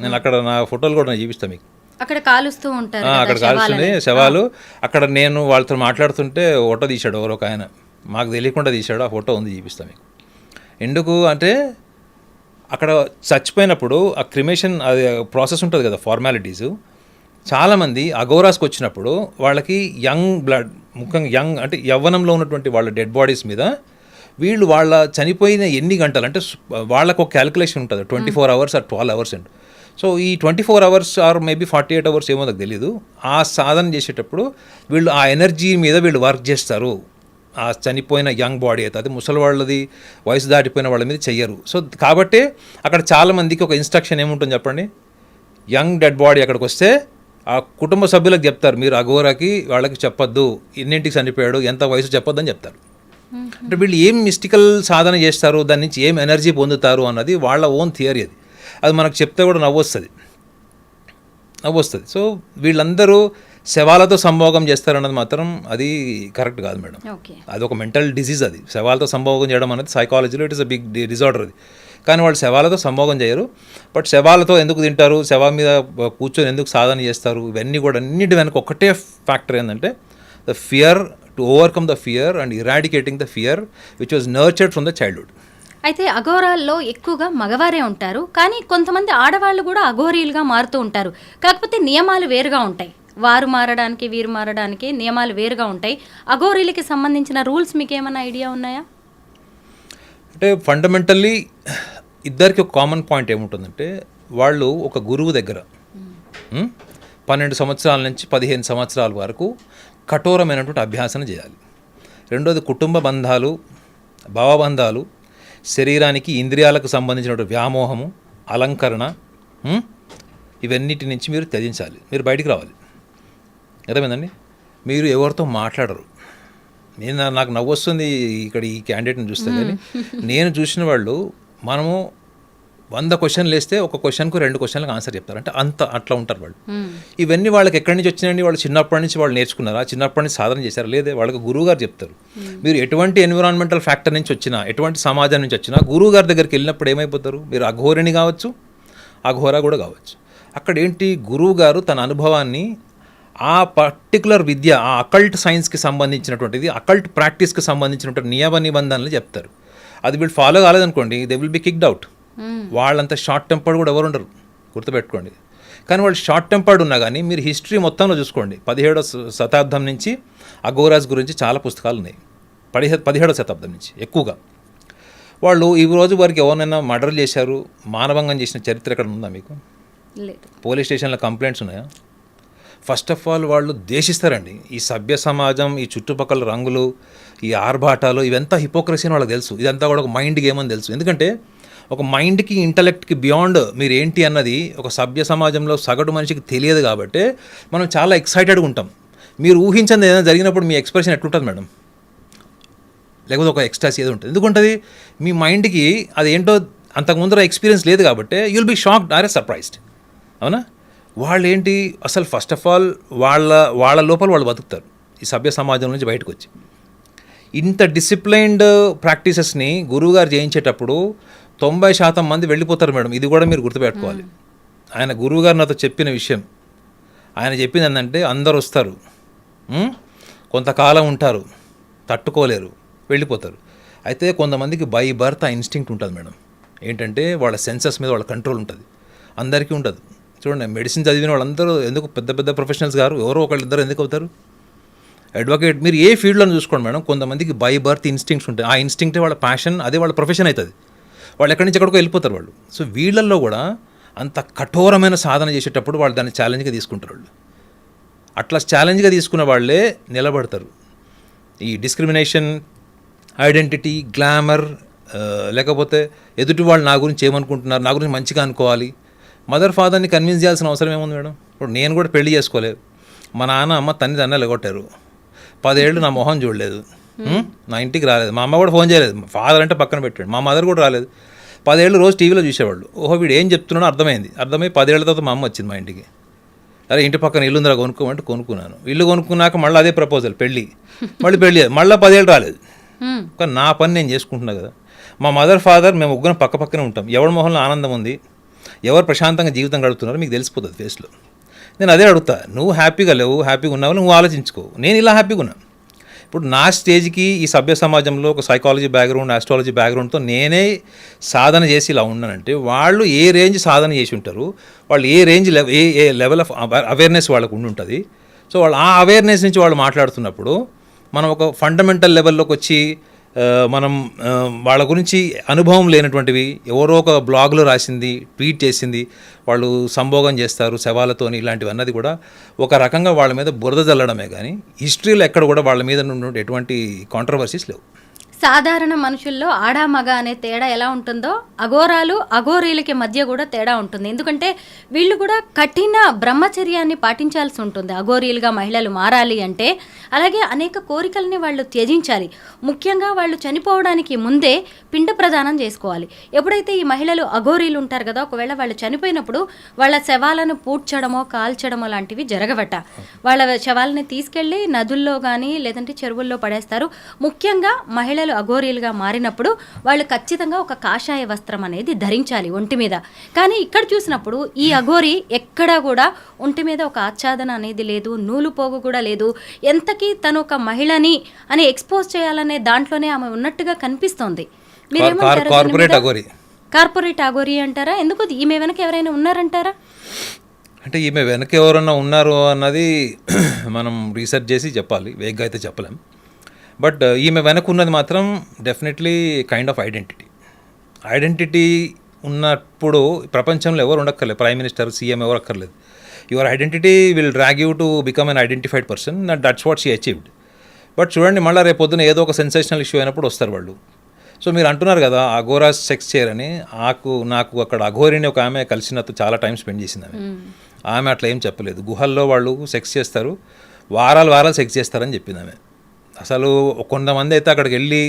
[SPEAKER 2] నేను అక్కడ నా ఫోటోలు కూడా నేను చూపిస్తాను మీకు.
[SPEAKER 3] అక్కడ కాలుస్తూ ఉంటారు,
[SPEAKER 2] అక్కడ కాలుస్తుంది శవాలు. అక్కడ నేను వాళ్ళతో మాట్లాడుతుంటే ఫోటో తీశాడు ఎవరో ఒక ఆయన, మాకు తెలియకుండా తీశాడు. ఆ ఫోటో ఉంది, చూపిస్తాను మీకు. ఎందుకు అంటే అక్కడ చచ్చిపోయినప్పుడు ఆ క్రిమేషన్ అది ప్రాసెస్ ఉంటుంది కదా, ఫార్మాలిటీస్. చాలామంది అఘోరాస్కి వచ్చినప్పుడు వాళ్ళకి యంగ్ బ్లడ్, ముఖ్యంగా యంగ్ అంటే యవ్వనంలో ఉన్నటువంటి వాళ్ళ డెడ్ బాడీస్ మీద వీళ్ళు వాళ్ళ చనిపోయిన ఎన్ని గంటలు అంటే వాళ్ళకు ఒక క్యాలిక్యులేషన్ ఉంటుంది, 24 hours or 12 hours and. So ఈ 24 hours ఆర్ మేబీ 48 hours ఏమో నాకు తెలీదు. ఆ సాధన చేసేటప్పుడు వీళ్ళు ఆ ఎనర్జీ మీద వీళ్ళు వర్క్ చేస్తారు. ఆ చనిపోయిన యంగ్ బాడీ అయితే అది ముసలి వాళ్ళది, వయసు దాటిపోయిన వాళ్ళ మీద చెయ్యరు. సో కాబట్టి అక్కడ చాలామందికి ఒక ఇన్స్ట్రక్షన్ ఏముంటుంది చెప్పండి, యంగ్ డెడ్ బాడీ అక్కడికి వస్తే ఆ కుటుంబ సభ్యులకు చెప్తారు, మీరు అఘోరాకి వాళ్ళకి చెప్పొద్దు, ఎన్నింటికి చనిపోయాడు, ఎంత వయసు చెప్పొద్దు అని చెప్తారు. అంటే వీళ్ళు ఏం మిస్టికల్ సాధన చేస్తారు, దాని నుంచి ఏం ఎనర్జీ పొందుతారు అన్నది వాళ్ళ ఓన్ థియరీ. అది మనకు చెప్తే కూడా నవ్వొస్తుంది. సో వీళ్ళందరూ శవాలతో సంభోగం చేస్తారన్నది మాత్రం అది కరెక్ట్ కాదు మేడం. అది ఒక మెంటల్ డిసీజ్. అది శవాలతో సంభోగం చేయడం అనేది సైకాలజీలో it is a big disorder అది. కానీ వాళ్ళు శవాలతో సంభోగం చేయరు. బట్ శవాలతో ఎందుకు తింటారు, శవం మీద కూర్చొని ఎందుకు సాధన చేస్తారు, ఇవన్నీ కూడా అన్నిటి వెనక ఒకటే ఫ్యాక్టర్ ఏంటంటే the fear, to overcome the fear and eradicating the fear which was nurtured from the childhood.
[SPEAKER 3] అయితే అఘోరాల్లో ఎక్కువగా మగవారే ఉంటారు, కానీ కొంతమంది ఆడవాళ్ళు కూడా అఘోరీలుగా మారుతూ ఉంటారు. కాకపోతే నియమాలు వేరుగా ఉంటాయి, వారు మారడానికి వీరు మారడానికి నియమాలు వేరుగా ఉంటాయి. అఘోరీలకి సంబంధించిన రూల్స్ మీకు ఏమైనా ఐడియా ఉన్నాయా?
[SPEAKER 2] అంటే ఫండమెంటల్లీ ఇద్దరికి ఒక కామన్ పాయింట్ ఏముంటుందంటే, వాళ్ళు ఒక గురువు దగ్గర 12 సంవత్సరాల నుంచి 15 సంవత్సరాల వరకు కఠోరమైనటువంటి అభ్యాసన చేయాలి. రెండోది కుటుంబ బంధాలు, భావబంధాలు, శరీరానికి ఇంద్రియాలకు సంబంధించినటువంటి వ్యామోహము, అలంకరణ, ఇవన్నిటి నుంచి మీరు త్యజించాలి, మీరు బయటికి రావాలి. అర్థమైందండి? మీరు ఎవరితో మాట్లాడరు. నాకు నవ్వు వస్తుంది ఇక్కడ ఈ క్యాండిడేట్ని చూస్తే, కానీ నేను చూసిన వాళ్ళు మనము 100 క్వశ్చన్లు వేస్తే ఒక క్వశ్చన్కు 2 క్వశ్చన్లకు ఆన్సర్ చెప్తారు. అంటే అట్లా ఉంటారు వాళ్ళు. ఇవన్నీ వాళ్ళకి ఎక్కడి నుంచి వచ్చినాయండి? వాళ్ళు చిన్నప్పటి నుంచి వాళ్ళు నేర్చుకున్నారా, చిన్నప్పటి నుంచి సాధన చేశారా? లేదే, వాళ్ళకి గురువు గారు చెప్తారు. మీరు ఎటువంటి ఎన్విరాన్మెంటల్ ఫ్యాక్టర్ నుంచి వచ్చినా, ఎటువంటి సమాజం నుంచి వచ్చినా గురువు గారి దగ్గరికి వెళ్ళినప్పుడు ఏమైపోతారు? మీరు అఘోరిని కావచ్చు, అఘోరా కూడా కావచ్చు. అక్కడ ఏంటి, గురువు గారు తన అనుభవాన్ని ఆ పర్టికులర్ విద్య, ఆ అకల్ట్ సైన్స్కి సంబంధించినటువంటిది, అకల్ట్ ప్రాక్టీస్కి సంబంధించినటువంటి నియమ నిబంధనలు చెప్తారు. అది వీళ్ళు ఫాలో కాలేదనుకోండి, they will be kicked out. వాళ్ళంత షార్ట్ టెంపర్డ్ కూడా ఎవరు ఉండరు, గుర్తుపెట్టుకోండి. కానీ వాళ్ళు షార్ట్ టెంపర్డ్ ఉన్నా కానీ మీరు హిస్టరీ మొత్తంలో చూసుకోండి, 17వ శతాబ్దం నుంచి అఘోరాస్ గురించి చాలా పుస్తకాలు ఉన్నాయి. 17వ శతాబ్దం నుంచి ఎక్కువగా. వాళ్ళు ఈ రోజు వరకు ఎవరినైనా మర్డర్ చేశారు, మానభంగం చేసిన చరిత్ర ఎక్కడ ఉందా మీకు? పోలీస్ స్టేషన్లో కంప్లైంట్స్ ఉన్నాయా? ఫస్ట్ ఆఫ్ ఆల్ వాళ్ళు దేశిస్తారండి. ఈ సభ్య సమాజం, ఈ చుట్టుపక్కల రంగులు, ఈ ఆర్భాటాలు, ఇవంతా హిపోక్రసీ అని వాళ్ళకి తెలుసు. ఇదంతా కూడా ఒక మైండ్ గేమ్ అని తెలుసు. ఎందుకంటే ఒక మైండ్కి, ఇంటలెక్ట్కి బియాండ్ మీరు ఏంటి అన్నది ఒక సభ్య సమాజంలో సగటు మనిషికి తెలియదు. కాబట్టి మనం చాలా ఎక్సైటెడ్గా ఉంటాం. మీరు ఊహించింది ఏదైనా జరిగినప్పుడు మీ ఎక్స్ప్రెషన్ ఎట్లుంటుంది మేడం? లేకపోతే ఒక ఎక్స్ట్రాస్ ఏదో ఉంటుంది. ఎందుకుంటుంది? మీ మైండ్కి అది ఏంటో అంతకుముందర ఎక్స్పీరియన్స్ లేదు కాబట్టి you'll be shocked or surprised. అవునా? వాళ్ళు ఏంటి అసలు ఫస్ట్ ఆఫ్ ఆల్ వాళ్ళ లోపల వాళ్ళు బతుకుతారు ఈ సభ్య సమాజం నుంచి బయటకు వచ్చి. ఇంత డిసిప్లైన్డ్ ప్రాక్టీసెస్ని గురువుగారు చేయించేటప్పుడు 90% మంది వెళ్ళిపోతారు మేడం. ఇది కూడా మీరు గుర్తుపెట్టుకోవాలి. ఆయన గురువుగారు నాతో చెప్పిన విషయం, ఆయన చెప్పింది ఏంటంటే, అందరు వస్తారు, కొంతకాలం ఉంటారు, తట్టుకోలేరు, వెళ్ళిపోతారు. అయితే కొంతమందికి బై బర్త్ ఆ ఇన్స్టింక్ట్ ఉంటుంది మేడం. ఏంటంటే వాళ్ళ సెన్సెస్ మీద వాళ్ళ కంట్రోల్ ఉంటుంది. అందరికీ ఉండదు. చూడండి, మెడిసిన్ చదివిన వాళ్ళందరూ ఎందుకు పెద్ద పెద్ద ప్రొఫెషనల్స్ గారు ఎవరో ఒకళ్ళిద్దరు ఎందుకు అవుతారు? అడ్వకేట్ మీరు ఏ ఫీల్డ్లో చూసుకోండి మేడం, కొంతమందికి బై బర్త్ ఇన్స్టింక్ట్స్ ఉంటాయి. ఆ ఇన్స్టింక్టే వాళ్ళ ప్యాషన్, అదే వాళ్ళ ప్రొఫెషన్ అవుతుంది. వాళ్ళు ఎక్కడి నుంచి ఎక్కడికో వెళ్ళిపోతారు వాళ్ళు. సో వీళ్ళల్లో కూడా అంత కఠోరమైన సాధన చేసేటప్పుడు వాళ్ళు దాన్ని ఛాలెంజ్గా తీసుకుంటారు. వాళ్ళు అట్లా ఛాలెంజ్గా తీసుకున్న వాళ్ళే నిలబడతారు. ఈ డిస్క్రిమినేషన్, ఐడెంటిటీ, గ్లామర్, లేకపోతే ఎదుటి వాళ్ళు నా గురించి ఏమనుకుంటున్నారు, నా గురించి మంచిగా అనుకోవాలి. మదర్ ఫాదర్ని కన్విన్స్ చేయాల్సిన అవసరం ఏముంది మేడం? ఇప్పుడు నేను కూడా పెళ్లి చేసుకోలేదు. మా నాన్న అమ్మ తన్నలు కొట్టారు. 10 ఏళ్ళు నా మొహం చూడలేదు, నా ఇంటికి రాలేదు. మా అమ్మ కూడా ఫోన్ చేయలేదు. ఫాదర్ అంటే పక్కన పెట్టాడు. మా మదర్ కూడా రాలేదు. 10 ఏళ్ళు రోజు టీవీలో చూసేవాళ్ళు. ఓహో వీడు ఏం చెప్తున్నాడో అర్థమై 10 ఏళ్ళ తర్వాత మా అమ్మ వచ్చింది మా ఇంటికి. అరే ఇంటి పక్కన ఇల్లు ఉందిరా కొనుక్కోమంటే కొనుక్కున్నాను. ఇల్లు కొనుక్కున్నాక మళ్ళీ అదే ప్రపోజల్, పెళ్ళి, మళ్ళీ 10 ఏళ్ళు రాలేదు. కానీ నా పని నేను చేసుకుంటున్నా కదా. మా మదర్ ఫాదర్ మేము ముగ్గురం పక్కనే ఉంటాం. ఎవరి మొహంలో ఆనందం ఉంది, ఎవరు ప్రశాంతంగా జీవితం గడుపుతున్నారో మీకు తెలిసిపోతుంది ఫేస్లో. నేను అదే అడుగుతా, నువ్వు హ్యాపీగా లేవు, హ్యాపీగా ఉన్నావు, నువ్వు ఆలోచించుకో. నేను ఇలా హ్యాపీగా ఉన్నాను. ఇప్పుడు నా స్టేజ్కి ఈ సభ్య సమాజంలో ఒక సైకాలజీ బ్యాక్గ్రౌండ్, ఆస్ట్రాలజీ బ్యాక్గ్రౌండ్తో నేనే సాధన చేసి ఇలా ఉన్నానంటే వాళ్ళు ఏ రేంజ్ సాధన చేసి ఉంటారు, వాళ్ళు ఏ రేంజ్ ఏ లెవెల్ ఆఫ్ అవేర్నెస్ వాళ్ళకు ఉండి ఉంటుంది. సో వాళ్ళు ఆ అవేర్నెస్ నుంచి వాళ్ళు మాట్లాడుతున్నప్పుడు మనం ఒక ఫండమెంటల్ లెవెల్లోకి వచ్చి మనం వాళ్ళ గురించి అనుభవం లేనటువంటివి ఎవరో ఒక బ్లాగ్లో రాసింది, ట్వీట్ చేసింది వాళ్ళు సంభోగం చేస్తారు శవాలతోని, ఇలాంటివి అన్నది కూడా ఒక రకంగా వాళ్ళ మీద బురద జల్లడమే. కానీ హిస్టరీలో ఎక్కడ కూడా వాళ్ళ మీద నుండి ఎటువంటి కాంట్రవర్సీస్ లేవు.
[SPEAKER 3] సాధారణ మనుషుల్లో ఆడా మగ అనే తేడా ఎలా ఉంటుందో అఘోరాలు అఘోరీలకి మధ్య కూడా తేడా ఉంటుంది. ఎందుకంటే వీళ్ళు కూడా కఠిన బ్రహ్మచర్యాన్ని పాటించాల్సి ఉంటుంది. అఘోరీలుగా మహిళలు మారాలి అంటే అలాగే అనేక కోరికల్ని వాళ్ళు త్యజించాలి. ముఖ్యంగా వాళ్ళు చనిపోవడానికి ముందే పిండ ప్రదానం చేసుకోవాలి. ఎప్పుడైతే ఈ మహిళలు అఘోరీలు ఉంటారు కదా, ఒకవేళ వాళ్ళు చనిపోయినప్పుడు వాళ్ళ శవాలను పూడ్చడమో కాల్చడమో లాంటివి జరగవట. వాళ్ళ శవాలని తీసుకెళ్ళి నదుల్లో కానీ లేదంటే చెరువుల్లో పడేస్తారు. ముఖ్యంగా మహిళలు అఘోరీలుగా మారినప్పుడు వాళ్ళు ఖచ్చితంగా ఒక కాషాయ వస్త్రం అనేది ధరించాలి ఒంటి మీద. కానీ ఇక్కడ చూసినప్పుడు ఈ అఘోరి ఎక్కడా కూడా ఒంటి మీద ఒక ఆచ్ఛాదన అనేది లేదు, నూలు పోగు కూడా లేదు. ఎంతకీ తను ఒక మహిళని అని ఎక్స్పోజ్ చేయాలనే దాంట్లోనే ఆమె ఉన్నట్టుగా కనిపిస్తోంది. కార్పొరేట్ అఘోరి అంటారా? ఎందుకు ఈమె వెనక ఎవరైనా ఉన్నారంటారా?
[SPEAKER 2] అంటే ఈమె వెనక ఎవరన్నా ఉన్నారు అన్నది మనం రీసెర్చ్ చేసి చెప్పాలి, వేగ్గా అయితే చెప్పలేం. బట్ ఈమె వెనకున్నది మాత్రం డెఫినెట్లీ కైండ్ ఆఫ్ ఐడెంటిటీ ఉన్నప్పుడు ప్రపంచంలో ఎవరు ఉండక్కర్లేదు, ప్రైమ్ మినిస్టర్, సీఎం ఎవరు అక్కర్లేదు. Your identity will drag you to become an identified person, that's what she achieved. But చూడండి, మళ్ళీ రేపు పొద్దున ఏదో ఒక సెన్సేషనల్ ఇష్యూ అయినప్పుడు వస్తారు వాళ్ళు. సో మీరు అంటున్నారు కదా అఘోరా సెక్స్ చేయరని, నాకు అక్కడ అఘోరిని ఒక ఆమె కలిసినట్టు చాలా టైం స్పెండ్ చేసింది. ఆమె అట్లా ఏం చెప్పలేదు. గుహల్లో వాళ్ళు సెక్స్ చేస్తారు, వారాలు సెక్స్ చేస్తారని చెప్పింది ఆమె. అసలు కొంతమంది అయితే అక్కడికి వెళ్ళి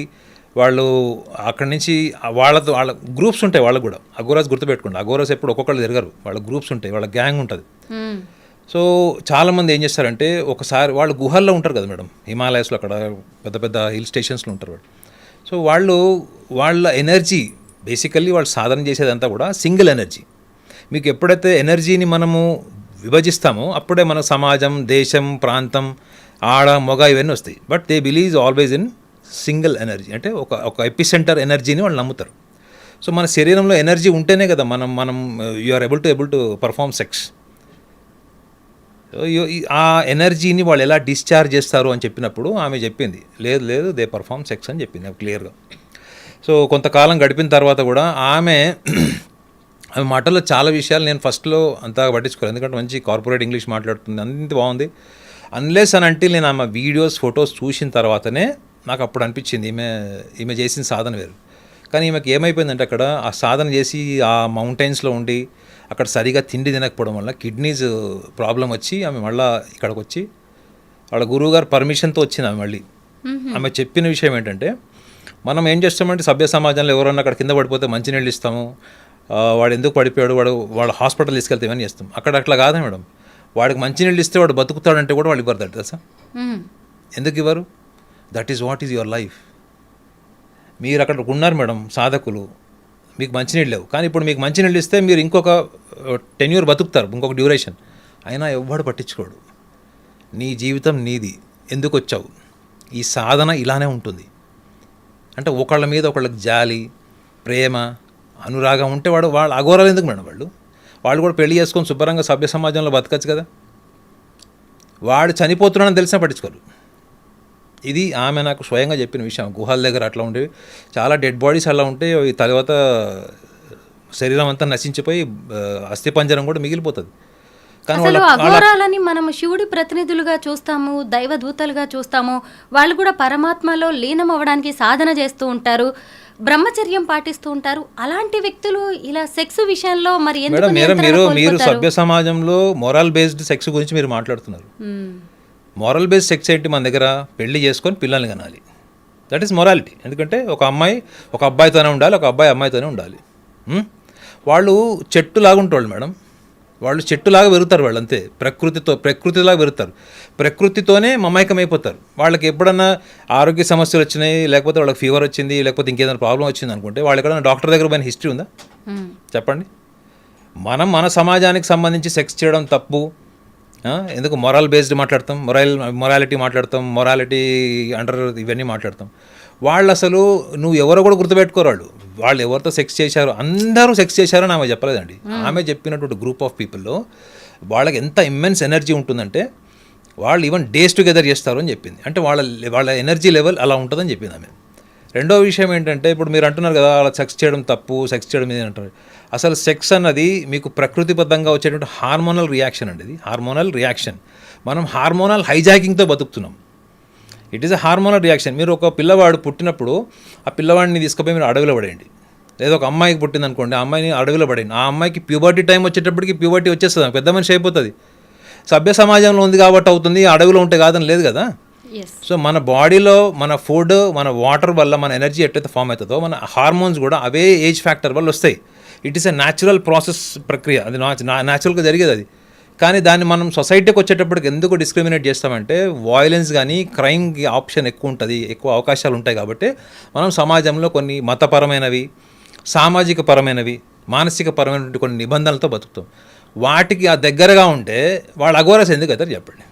[SPEAKER 2] వాళ్ళు అక్కడి నుంచి వాళ్ళ గ్రూప్స్ ఉంటాయి. వాళ్ళకు కూడా అఘోరాస్ గుర్తుపెట్టుకోండి, అఘోరాస్ ఎప్పుడు ఒక్కొక్కళ్ళు తిరగరు, వాళ్ళ గ్రూప్స్ ఉంటాయి, వాళ్ళ గ్యాంగ్ ఉంటుంది. సో చాలామంది ఏం చేస్తారంటే ఒకసారి వాళ్ళు గుహల్లో ఉంటారు కదా మేడం, హిమాలయాస్లో అక్కడ పెద్ద హిల్ స్టేషన్స్లో ఉంటారు వాళ్ళు. సో వాళ్ళ ఎనర్జీ బేసికల్లీ వాళ్ళు సాధన చేసేదంతా కూడా సింగిల్ ఎనర్జీ. మీకు ఎప్పుడైతే ఎనర్జీని మనము విభజిస్తామో అప్పుడే మన సమాజం, దేశం, ప్రాంతం, ఆడ మగ ఇవన్నీ వస్తాయి. But they believe always in single energy, అంటే ఒక ఎపిసెంటర్ ఎనర్జీని వాళ్ళు నమ్ముతారు. సో మన శరీరంలో ఎనర్జీ ఉంటేనే కదా మనం you are able to perform sex. ఆ ఎనర్జీని వాళ్ళు ఎలా డిశ్చార్జ్ చేస్తారు అని చెప్పినప్పుడు ఆమె చెప్పింది, లేదు దే పర్ఫామ్ సెక్స్ అని చెప్పింది క్లియర్గా. సో కొంతకాలం గడిపిన తర్వాత కూడా ఆమె మాటల్లో చాలా విషయాలు నేను ఫస్ట్లో అంతా పట్టించుకోలేదు, ఎందుకంటే మంచి కార్పొరేట్ ఇంగ్లీష్ మాట్లాడుతుంది, అంత బాగుంది. అన్లెస్ అని అంటే నేను ఆమె వీడియోస్, ఫొటోస్ చూసిన తర్వాతనే నాకు అప్పుడు అనిపించింది ఈమె చేసిన సాధన వేరు. కానీ ఈమెకి ఏమైపోయిందంటే అక్కడ ఆ సాధన చేసి ఆ మౌంటైన్స్లో ఉండి అక్కడ సరిగా తిండి తినకపోవడం వల్ల కిడ్నీస్ ప్రాబ్లం వచ్చి ఆమె మళ్ళీ ఇక్కడికి వచ్చి వాళ్ళ గురువుగారు పర్మిషన్తో వచ్చింది ఆమె మళ్ళీ. ఆమె చెప్పిన విషయం ఏంటంటే, మనం ఏం చేస్తామంటే సభ్య సమాజంలో ఎవరన్నా అక్కడ కింద పడిపోతే మంచినీళ్ళు ఇస్తాము, వాడు ఎందుకు పడిపోయాడు వాడు హాస్పిటల్ తీసుకెళ్తే ఇవన్నీ చేస్తాం. అక్కడ అట్లా కాదు మేడం, వాడికి మంచినీళ్ళు ఇస్తే వాడు బతుకుతాడంటే కూడా వాళ్ళు ఇవ్వరు. తెలుసా ఎందుకు ఇవ్వరు? That is what is your life. మీరు అక్కడ ఉన్నారు మేడం సాధకులు, మీకు మంచినీళ్ళు లేవు, కానీ ఇప్పుడు మీకు మంచినీళ్ళు ఇస్తే మీరు ఇంకొక 10 years బతుకుతారు, ఇంకొక డ్యూరేషన్. అయినా ఎవ్వడు పట్టించుకోడు. నీ జీవితం నీది, ఎందుకు వచ్చావు? ఈ సాధన ఇలానే ఉంటుంది. అంటే ఒకళ్ళ మీద ఒకళ్ళకి జాలి, ప్రేమ, అనురాగం ఉంటే వాళ్ళ అఘోరాలు ఎందుకు మేడం? వాళ్ళు కూడా పెళ్లి చేసుకొని శుభ్రంగా సభ్య సమాజంలో బతకచ్చు కదా. వాడు చనిపోతున్నాడని తెలిసినా పట్టించుకోరు. ఇది ఆమె నాకు స్వయంగా చెప్పిన విషయం. గుహల దగ్గర అట్లా ఉండేవి, చాలా డెడ్ బాడీస్ అలా ఉంటే తర్వాత శరీరం అంతా నశించిపోయి అస్థిపంజరం కూడా మిగిలిపోతుంది. కానీ
[SPEAKER 3] అసలు అఘోరాలని మనం శివుడి ప్రతినిధులుగా చూస్తాము, దైవదూతలుగా చూస్తాము. వాళ్ళు కూడా పరమాత్మలో లీనం అవ్వడానికి సాధన చేస్తూ ఉంటారు, బ్రహ్మచర్యం పాటిస్తూ ఉంటారు. అలాంటి వ్యక్తులు ఇలా సెక్స్ విషయంలో మరి ఎందుకు
[SPEAKER 2] మీరు సభ్య సమాజంలో మొరల్ బేస్డ్ సెక్స్ గురించి మీరు మాట్లాడుతున్నారు. మొరల్ బేస్డ్ సెక్స్ ఏంటి? మన దగ్గర పెళ్లి చేసుకొని పిల్లల్ని కనాలి, దట్ ఈస్ మొరాలిటీ. ఎందుకంటే ఒక అమ్మాయి ఒక అబ్బాయితోనే ఉండాలి, ఒక అబ్బాయి అమ్మాయితోనే ఉండాలి. వాళ్ళు చెట్టులాగా ఉంటాళ్ళు మేడం, వాళ్ళు చెట్టులాగా పెరుగుతారు, వాళ్ళు అంతే. ప్రకృతిలాగా పెరుగుతారు, ప్రకృతితోనే మమైకమైపోతారు. వాళ్ళకి ఎప్పుడన్నా ఆరోగ్య సమస్యలు వచ్చినాయి, లేకపోతే వాళ్ళకి ఫీవర్ వచ్చింది, లేకపోతే ఇంకేదైనా ప్రాబ్లం వచ్చింది అనుకుంటే వాళ్ళు ఎక్కడైనా డాక్టర్ దగ్గర పోయిన హిస్టరీ ఉందా? చెప్పండి. మన సమాజానికి సంబంధించి సెక్స్ చేయడం తప్పు. ఎందుకు మొరల్ బేస్డ్ మాట్లాడతాం, మొరాలిటీ మాట్లాడతాం, మొరాలిటీ అండర్ ఇవన్నీ మాట్లాడతాం. వాళ్ళు అసలు నువ్వు ఎవరో కూడా గుర్తుపెట్టుకోరు. వాళ్ళు ఎవరితో సెక్స్ చేశారు, అందరూ సెక్స్ చేశారని ఆమె చెప్పలేదండి. ఆమె చెప్పినటువంటి గ్రూప్ ఆఫ్ పీపుల్లో వాళ్ళకి ఎంత ఇమ్మెన్స్ ఎనర్జీ ఉంటుందంటే వాళ్ళు ఈవెన్ డేస్ టుగెదర్ చేస్తారు అని చెప్పింది. అంటే వాళ్ళ ఎనర్జీ లెవెల్ అలా ఉంటుందని చెప్పింది ఆమె. రెండో విషయం ఏంటంటే, ఇప్పుడు మీరు అంటున్నారు కదా అలా సెక్స్ చేయడం తప్పు, సెక్స్ చేయడం ఇది అంటారు. అసలు సెక్స్ అన్నది మీకు ప్రకృతిబద్ధంగా వచ్చేటువంటి హార్మోనల్ రియాక్షన్ అండి. ఇది హార్మోనల్ రియాక్షన్. మనం హార్మోనల్ హైజాకింగ్తో బతుకుతున్నాం. It is a hormonal reaction. మీరు ఒక పిల్లవాడు పుట్టినప్పుడు ఆ పిల్లవాడిని తీసుకుపోయి మీరు అడవిలో పడేయండి, లేదా ఒక అమ్మాయికి పుట్టింది అనుకోండి, ఆ అమ్మాయిని అడవిలో పడేయండి. ఆ అమ్మాయికి ప్యూబర్టీ టైం వచ్చేటప్పటికి ప్యూబర్టీ వచ్చేస్తుంది, పెద్ద మనిషి అయిపోతుంది. సభ్య సమాజంలో ఉంది కాబట్టి అవుతుంది, అడవిలో ఉంటే కాదని లేదు కదా. సో మన బాడీలో మన ఫుడ్, మన వాటర్ వల్ల మన ఎనర్జీ ఎట్లయితే ఫామ్ అవుతుందో మన హార్మోన్స్ కూడా అవే ఏజ్ ఫ్యాక్టర్ వల్ల వస్తాయి. It is a natural process, ప్రక్రియ. అది న్యాచురల్గా జరిగేది అది. కానీ దాన్ని మనం సొసైటీకి వచ్చేటప్పటికి ఎందుకు డిస్క్రిమినేట్ చేస్తామంటే వయలెన్స్ కానీ క్రైమ్కి ఆప్షన్ ఎక్కువ ఉంటుంది, ఎక్కువ అవకాశాలు ఉంటాయి. కాబట్టి మనం సమాజంలో కొన్ని మతపరమైనవి, సామాజిక పరమైనవి, మానసిక పరమైనటువంటి కొన్ని నిబంధనలతో బతుకుతాం. వాటికి ఆ దగ్గరగా ఉంటే వాళ్ళు అఘోరస్ ఎందుకు అవుతారు చెప్పండి.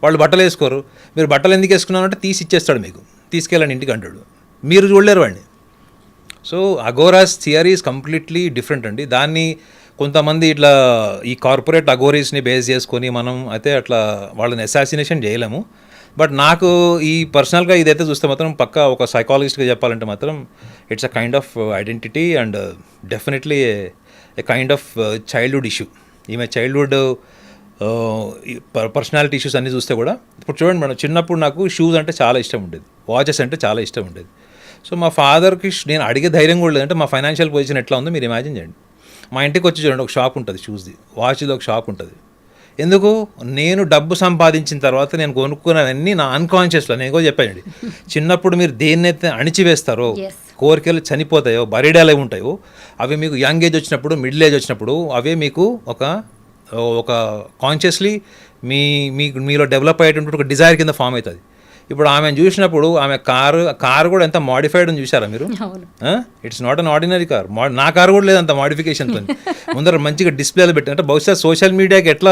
[SPEAKER 2] వాళ్ళు బట్టలు వేసుకోరు, మీరు బట్టలు ఎందుకు వేసుకున్నారంటే తీసి ఇచ్చేస్తాడు, మీకు తీసుకెళ్ళండి ఇంటికి అంటాడు, మీరు చూడలేరు వాడిని. So Aghoras theory is completely different అండి. దాన్ని కొంతమంది ఇట్లా ఈ కార్పొరేట్ అఘోరీస్ని బేస్ చేసుకొని మనం అయితే అట్లా వాళ్ళని అసాసినేషన్ చేయలేము. బట్ నాకు ఈ పర్సనల్గా ఇదైతే చూస్తే మాత్రం పక్కా ఒక సైకాలజిస్ట్గా చెప్పాలంటే మాత్రం it's a kind of identity and definitely A kind of childhood issue. ఈమె చైల్డ్హుడ్ పర్సనాలిటీ ఇష్యూస్ అన్నీ చూస్తే కూడా ఇప్పుడు చూడండి మేడం, చిన్నప్పుడు నాకు షూస్ అంటే చాలా ఇష్టం ఉండేది, వాచెస్ అంటే చాలా ఇష్టం ఉండేది. సో మా ఫాదర్కి నేను అడిగే ధైర్యం కూడా లేదంటే మా ఫైనాన్షియల్ పొజిషన్ ఎట్లా ఉందో మీరు ఇమాజిన్ చేయండి. మా ఇంటికి వచ్చి చూడండి, ఒక షాప్ ఉంటుంది షూస్ది, వాచ్ది ఒక షాప్ ఉంటుంది. ఎందుకు? నేను డబ్బు సంపాదించిన తర్వాత నేను కొనుక్కున్నవన్నీ నా అన్కాన్షియస్లో, నేను కూడా చెప్పానండి, చిన్నప్పుడు మీరు దేన్నైతే అణిచివేస్తారో, కోరికలు చనిపోతాయో, బరిడాలు ఉంటాయో, అవి మీకు యంగ్ ఏజ్ వచ్చినప్పుడు, మిడిల్ ఏజ్ వచ్చినప్పుడు అవే మీకు ఒక కాన్షియస్లీ మీలో డెవలప్ అయ్యేటువంటి ఒక డిజైర్ కింద ఫామ్ అవుతుంది. ఇప్పుడు ఆమెను చూసినప్పుడు ఆమె కారు కూడా ఎంత మాడిఫైడ్ అని చూసారా మీరు? It's not an ordinary car. నా కారు కూడా లేదు అంత మాడిఫికేషన్తో. ముందర మంచిగా డిస్ప్లేలో పెట్టి, అంటే బహుశా సోషల్ మీడియాకి ఎట్లా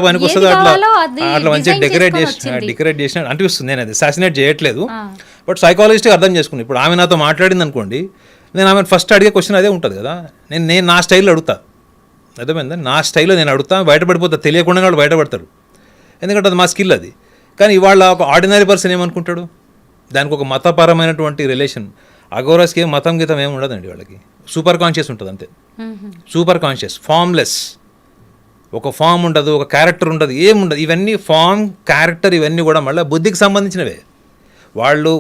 [SPEAKER 2] పనికి వస్తుందో అట్లా మంచిగా డెకరేట్ చేసిన అనిపిస్తుంది. నేను అది అసాసినేట్ చేయట్లేదు, బట్ సైకాలజిస్ట్గా అర్థం చేసుకున్నాను. ఇప్పుడు ఆమె నాతో మాట్లాడింది అనుకోండి, నేను ఆమె ఫస్ట్ అడిగే క్వశ్చన్ అదే ఉంటుంది కదా, నేను నా స్టైల్లో అడుగుతా, అర్థమైందా? నా స్టైల్లో నేను అడుగుతా, బయటపడిపోతా, తెలియకుండా వాళ్ళు బయటపడతారు, ఎందుకంటే అది మా స్కిల్ అది. కానీ ఇవాళ ఒక ఆర్డినరీ పర్సన్ ఏమనుకుంటాడు, దానికి ఒక మతపరమైనటువంటి రిలేషన్. అఘోరస్కి ఏం మతం గీతం ఏమి ఉండదండి, వాళ్ళకి సూపర్ కాన్షియస్ ఉంటుంది అంతే. సూపర్ కాన్షియస్, ఫామ్లెస్, ఒక ఫామ్ ఉండదు, ఒక క్యారెక్టర్ ఉండదు, ఏముండదు. ఇవన్నీ ఫామ్, క్యారెక్టర్ ఇవన్నీ కూడా మళ్ళీ బుద్ధికి సంబంధించినవే. వాళ్ళు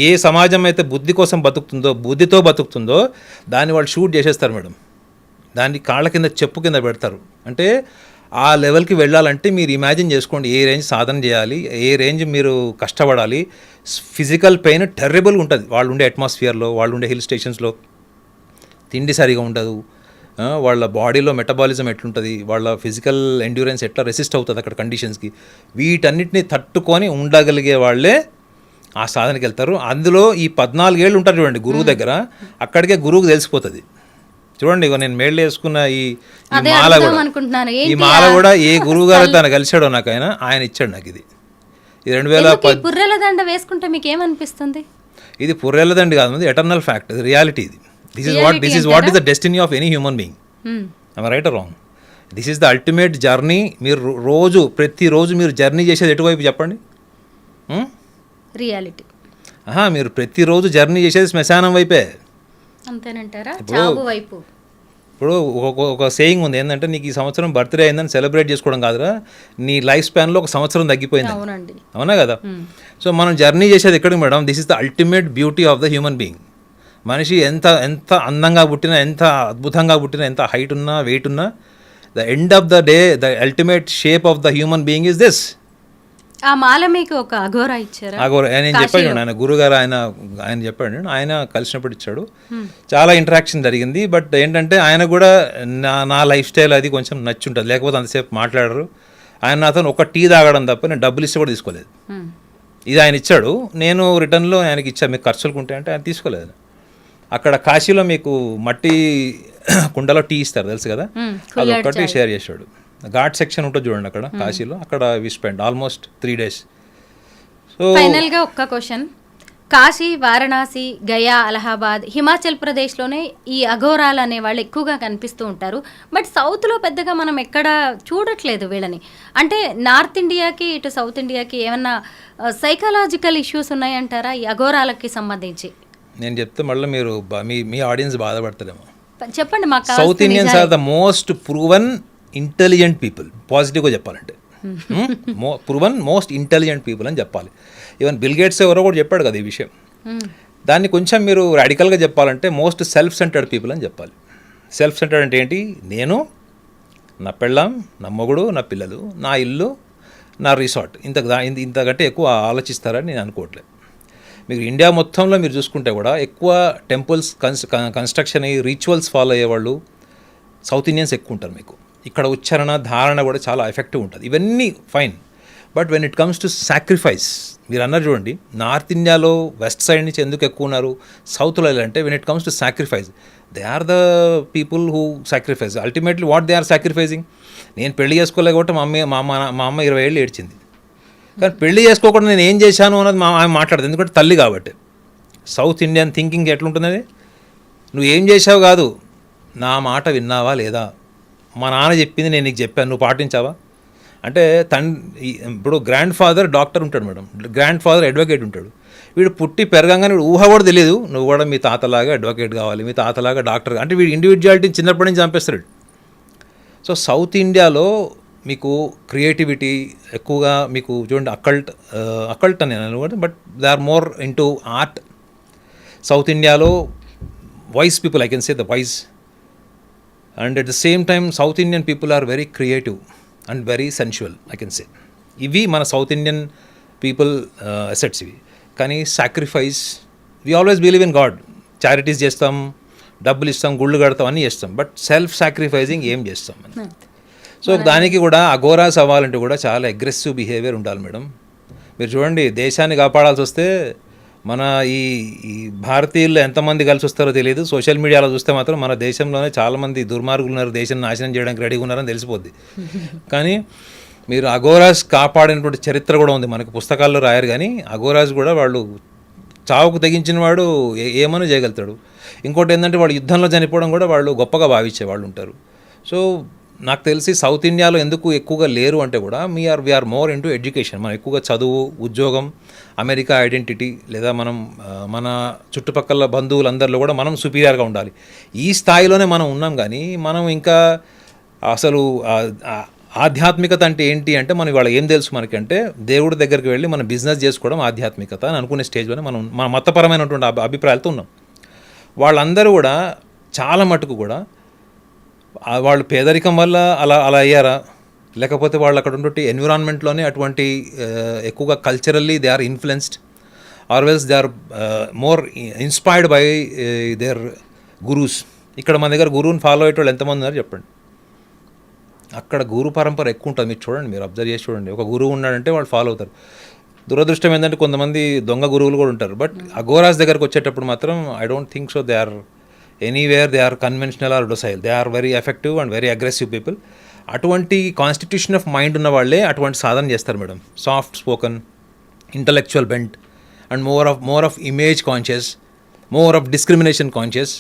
[SPEAKER 2] ఏ సమాజం అయితే బుద్ధి కోసం బతుకుతుందో, బుద్ధితో బతుకుతుందో దాన్ని వాళ్ళు షూట్ చేసేస్తారు మేడం. దాన్ని కాళ్ళ కింద చెప్పు కింద పెడతారు. అంటే ఆ లెవెల్కి వెళ్ళాలంటే మీరు ఇమాజిన్ చేసుకోండి, ఏ రేంజ్ సాధన చేయాలి, ఏ రేంజ్ మీరు కష్టపడాలి. ఫిజికల్ పెయిన్ టెర్రబుల్గా ఉంటుంది వాళ్ళు ఉండే అట్మాస్ఫియర్లో, వాళ్ళు ఉండే హిల్ స్టేషన్స్లో. తిండి సరిగా ఉండదు, వాళ్ళ బాడీలో మెటబాలిజం ఎట్లుంటుంది, వాళ్ళ ఫిజికల్ ఎండ్యూరెన్స్ ఎట్లా రెసిస్ట్ అవుతుంది అక్కడ కండిషన్స్కి. వీటన్నిటిని తట్టుకొని ఉండగలిగే వాళ్ళే ఆ సాధనకి వెళ్తారు. అందులో ఈ 14 ఏళ్ళు ఉంటారు చూడండి గురువు దగ్గర, అక్కడికే గురువుకు తెలిసిపోతుంది. చూడండి, ఇక నేను మేళ్ళు వేసుకున్న ఈ మాల కూడా ఏ గురువు గారు తను కలిశాడో నాకు ఆయన ఇచ్చాడు నాకు. ఇది 2010
[SPEAKER 3] పుర్రెల దండ వేసుకుంటే మీకు ఏమనిపిస్తుంది?
[SPEAKER 2] ఇది పుర్రెల దండ కాదు, ఎటర్నల్ ఫ్యాక్ట్, ఇది రియాలిటీ. ఇది this is what is the destiny of any human being. I right are wrong? This is the ultimate journey. మీరు ప్రతిరోజు మీరు జర్నీ చేసేది ఎటువైపు చెప్పండి?
[SPEAKER 3] రియాలిటీ.
[SPEAKER 2] మీరు ప్రతిరోజు జర్నీ చేసేది శ్మశానం వైపే.
[SPEAKER 3] అంతేనంటారా? చావు వైపు.
[SPEAKER 2] ఇప్పుడు ఒక సేయింగ్ ఉంది ఏంటంటే, నీకు ఈ సంవత్సరం బర్త్డే అయిందని సెలబ్రేట్ చేసుకోవడం కాదురా, నీ లైఫ్ స్పాన్లో ఒక సంవత్సరం తగ్గిపోయింది.
[SPEAKER 3] అవునండి.
[SPEAKER 2] అవునా కదా? సో మనం జర్నీ చేసేది ఎక్కడికి madam? This is the ultimate beauty of the human being. మనిషి ఎంత అందంగా పుట్టినా, ఎంత అద్భుతంగా పుట్టినా, ఎంత హైట్ ఉన్నా, వెయిట్ ఉన్నా, the end of the day the ultimate shape of the human being is this.
[SPEAKER 3] ఆ మాల మీకు ఒక అఘోరా ఇచ్చారా?
[SPEAKER 2] అఘోరా నేను చెప్పాను, ఆయన గురుగారు ఆయన చెప్పాడు, ఆయన కలిసినప్పుడు ఇచ్చాడు. చాలా ఇంటరాక్షన్ జరిగింది. బట్ ఏంటంటే ఆయన కూడా నా లైఫ్ స్టైల్ అది కొంచెం నచ్చుంటుంది, లేకపోతే అంతసేపు మాట్లాడరు. ఆయన నాతో ఒక టీ తాగడం తప్ప నేను డబ్బులు ఇస్తే కూడా తీసుకోలేదు. ఇది ఆయన ఇచ్చాడు, నేను రిటర్న్లో ఆయనకి ఇచ్చాను, మీకు ఖర్చులకు ఉంటాయి అంటే ఆయన తీసుకోలేదు. అక్కడ కాశీలో మీకు మట్టి కుండలో టీ ఇస్తారు తెలుసు కదా, అది ఒక్కటి షేర్ చేశాడు. ఘాట్ సెక్షన్ ఉంటుంది చూడండి అక్కడ కాశీలో, అక్కడ we spend almost 3 days. So
[SPEAKER 3] ఫైనల్గా ఒక్క క్వశ్చన్, కాశీ, వారణాసి, గయా, అలహాబాద్, హిమాచల్ ప్రదేశ్లోనే ఈ అఘోరాలు అనే వాళ్ళు ఎక్కువగా కనిపిస్తూ ఉంటారు. బట్ సౌత్లో పెద్దగా మనం ఎక్కడ చూడట్లేదు వీళ్ళని. అంటే నార్త్ ఇండియాకి ఇటు సౌత్ ఇండియాకి ఏమన్నా సైకలాజికల్ ఇష్యూస్ ఉన్నాయంటారా ఈ అఘోరాలకి సంబంధించి?
[SPEAKER 2] నేను చెప్తే మళ్ళీ మీరు మీ ఆడియన్స్ బాధపడతారేమో.
[SPEAKER 3] చెప్పండి. మాకు
[SPEAKER 2] South Indians are the most proven intelligent people, పాజిటివ్గా చెప్పాలంటే ప్రూవన్ మోస్ట్ ఇంటెలిజెంట్ పీపుల్ అని చెప్పాలి. ఈవెన్ బిల్ గేట్స్ ఎవరో కూడా చెప్పాడు కదా ఈ విషయం. దాన్ని కొంచెం మీరు రాడికల్గా చెప్పాలంటే మోస్ట్ సెల్ఫ్ సెంటర్డ్ పీపుల్ అని చెప్పాలి. సెల్ఫ్ సెంటర్డ్ అంటే ఏంటి? నేను, నా పెళ్ళాం, నా మొగుడు, నా పిల్లలు, నా ఇల్లు, నా రిసార్ట్, ఇంతకంటే ఎక్కువ ఆలోచిస్తారని నేను అనుకోవట్లేదు. మీకు ఇండియా మొత్తంలో మీరు చూసుకుంటే కూడా ఎక్కువ టెంపుల్స్ కన్స్ట్రక్షన్ రిచువల్స్ ఫాలో అయ్యేవాళ్ళు సౌత్ ఇండియన్స్ ఎక్కువ ఉంటారు. మీకు ఇక్కడ ఉచ్చారణ, ధారణ కూడా చాలా ఎఫెక్టివ్ ఉంటుంది. ఇవన్నీ fine. But when it comes to sacrifice, మీరు అన్నారు చూడండి, నార్త్ ఇండియాలో వెస్ట్ సైడ్ నుంచి ఎందుకు ఎక్కువ ఉన్నారు, సౌత్లో అంటే when it comes to sacrifice, they are the people who sacrifice. Ultimately what they are sacrificing. నేను పెళ్లి చేసుకోలే కాబట్టి మా అమ్మ 20 ఏళ్ళు ఏడ్చింది. కానీ పెళ్లి చేసుకోకుండా నేను ఏం చేశాను అన్నది ఆమె మాట్లాడదు, ఎందుకంటే తల్లి కాబట్టి. సౌత్ ఇండియన్ థింకింగ్ ఎట్లుంటుంది? నువ్వు ఏం చేసావు కాదు, నా మాట విన్నావా లేదా, మా నాన్న చెప్పింది నేను నీకు చెప్పాను, నువ్వు పాటించావా అంటే. ఇప్పుడు గ్రాండ్ ఫాదర్ డాక్టర్ ఉంటాడు మేడం, గ్రాండ్ ఫాదర్ అడ్వకేట్ ఉంటాడు. వీడు పుట్టి పెరగంగానే వీడు ఊహ కూడా తెలియదు నువ్వు కూడా మీ తాతలాగా అడ్వకేట్ కావాలి, మీ తాతలాగా డాక్టర్ అంటే వీడు ఇండివిజువాలిటీని చిన్నప్పటి నుంచి చంపేస్తాడు. సో సౌత్ ఇండియాలో మీకు క్రియేటివిటీ ఎక్కువగా, మీకు చూడండి అకల్ట్ అని అనుకోండి, but they are more into art. South ఇండియాలో wise people, I can say the wise, and at the same time south Indian people are very creative and very sensual, I can say. ఇవి మన సౌత్ ఇండియన్ పీపుల్ అసెట్స్ ఇవి. కానీ sacrifice, we always believe in god, charities చేస్తాం, డబ్బులు ఇస్తాం, గుళ్ళు కడతాం, అన్నీ చేస్తాం, బట్ సెల్ఫ్ సాక్రిఫైజింగ్ ఏం చేస్తాం మనం. సో దానికి కూడా అఘోరాస్ అవ్వాలంటే కూడా చాలా అగ్రెసివ్ బిహేవియర్ ఉండాలి మేడం. మీరు చూడండి, దేశాన్ని కాపాడాల్సి వస్తే మన ఈ భారతీయులు ఎంతమంది కలిసి వస్తారో తెలియదు. సోషల్ మీడియాలో చూస్తే మాత్రం మన దేశంలోనే చాలామంది దుర్మార్గులు ఉన్నారు, దేశం నాశనం చేయడానికి రెడీగా ఉన్నారని తెలిసిపోద్ది. కానీ మీరు అఘోరాస్ కాపాడినటువంటి చరిత్ర కూడా ఉంది, మనకు పుస్తకాల్లో రాయరు. కానీ అఘోరాస్ కూడా వాళ్ళు చావుకు తెగించిన వాడు ఏమని చేయగలుగుతాడు. ఇంకోటి ఏంటంటే వాళ్ళు యుద్ధంలో చనిపోవడం కూడా వాళ్ళు గొప్పగా భావించే వాళ్ళు ఉంటారు. సో నాకు తెలిసి సౌత్ ఇండియాలో ఎందుకు ఎక్కువగా లేరు అంటే కూడా వీఆర్ మోర్ ఇంటూ ఎడ్యుకేషన్. మనం ఎక్కువగా చదువు, ఉద్యోగం, అమెరికా ఐడెంటిటీ, లేదా మన చుట్టుపక్కల బంధువులందరిలో కూడా మనం సుపీరియర్గా ఉండాలి, ఈ స్థాయిలోనే మనం ఉన్నాం. కానీ మనం ఇంకా అసలు ఆధ్యాత్మికత అంటే ఏంటి అంటే మనం ఇవాళ ఏం తెలుసు మనకంటే, దేవుడి దగ్గరికి వెళ్ళి మనం బిజినెస్ చేసుకోవడం ఆధ్యాత్మికత అని అనుకునే స్టేజ్లోనే మనం మన మతపరమైనటువంటి అభిప్రాయాలతో ఉన్నాం. వాళ్ళందరూ కూడా చాలా మటుకు కూడా వాళ్ళు పేదరికం వల్ల అలా అయ్యారా, లేకపోతే వాళ్ళు అక్కడ ఉన్నటువంటి ఎన్విరాన్మెంట్లోనే అటువంటి ఎక్కువగా కల్చరల్లీ దే ఆర్ ఇన్ఫ్లుయెన్స్డ్, ఆర్వెల్స్ they are more inspired by their gurus. ఇక్కడ మన దగ్గర గురువుని ఫాలో అయ్యేటోళ్ళు ఎంతమంది ఉన్నారు చెప్పండి. అక్కడ గురు పరంపర ఎక్కువ ఉంటుంది. మీరు చూడండి, మీరు అబ్జర్వ్ చేసి చూడండి, ఒక గురువు ఉన్నాడంటే వాళ్ళు ఫాలో అవుతారు. దురదృష్టం ఏంటంటే కొంతమంది దొంగ గురువులు కూడా ఉంటారు. బట్ అఘోరాస్ దగ్గరకు వచ్చేటప్పుడు మాత్రం I don't think so they are anywhere they are conventional or docile, they are very effective and very aggressive people. అటువంటి కాన్స్టిట్యూషన్ ఆఫ్ మైండ్ ఉన్న వాళ్ళే అటువంటి సాధన చేస్తారు madam. Soft spoken, intellectual bent and more of image conscious, more of discrimination conscious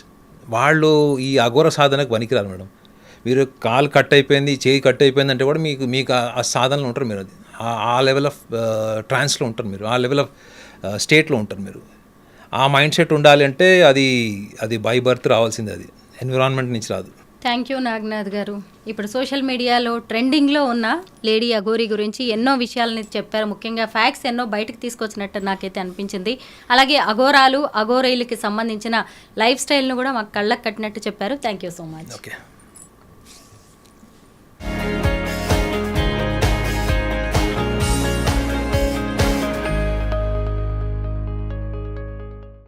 [SPEAKER 2] వాళ్ళు ఈ అఘోర సాధనకు పనికిరారు మేడం. మీరు కాలు కట్ అయిపోయింది, చేయి కట్ అయిపోయింది అంటే కూడా మీకు ఆ సాధనలో ఉంటారు మీరు. అది ఆ లెవెల్ ఆఫ్ ట్రాన్స్లో ఉంటారు మీరు, ఆ లెవెల్ ఆఫ్ స్టేట్లో ఉంటారు మీరు. ఆ మైండ్ సెట్ ఉండాలి అంటే అది బై బర్త్ రావాల్సింది, అది ఎన్విరాన్మెంట్ నుంచి రాదు.
[SPEAKER 3] థ్యాంక్ యూ నాగనాథ్ గారు. ఇప్పుడు సోషల్ మీడియాలో ట్రెండింగ్లో ఉన్న లేడీ అఘోరి గురించి ఎన్నో విషయాలని చెప్పారు. ముఖ్యంగా ఫ్యాక్ట్స్ ఎన్నో బయటకు తీసుకొచ్చినట్టు నాకైతే అనిపించింది. అలాగే అఘోరాలు అఘోరైలకి సంబంధించిన లైఫ్ స్టైల్ను కూడా మాకు కళ్ళకు కట్టినట్టు చెప్పారు. Thank you so much.
[SPEAKER 2] Okay.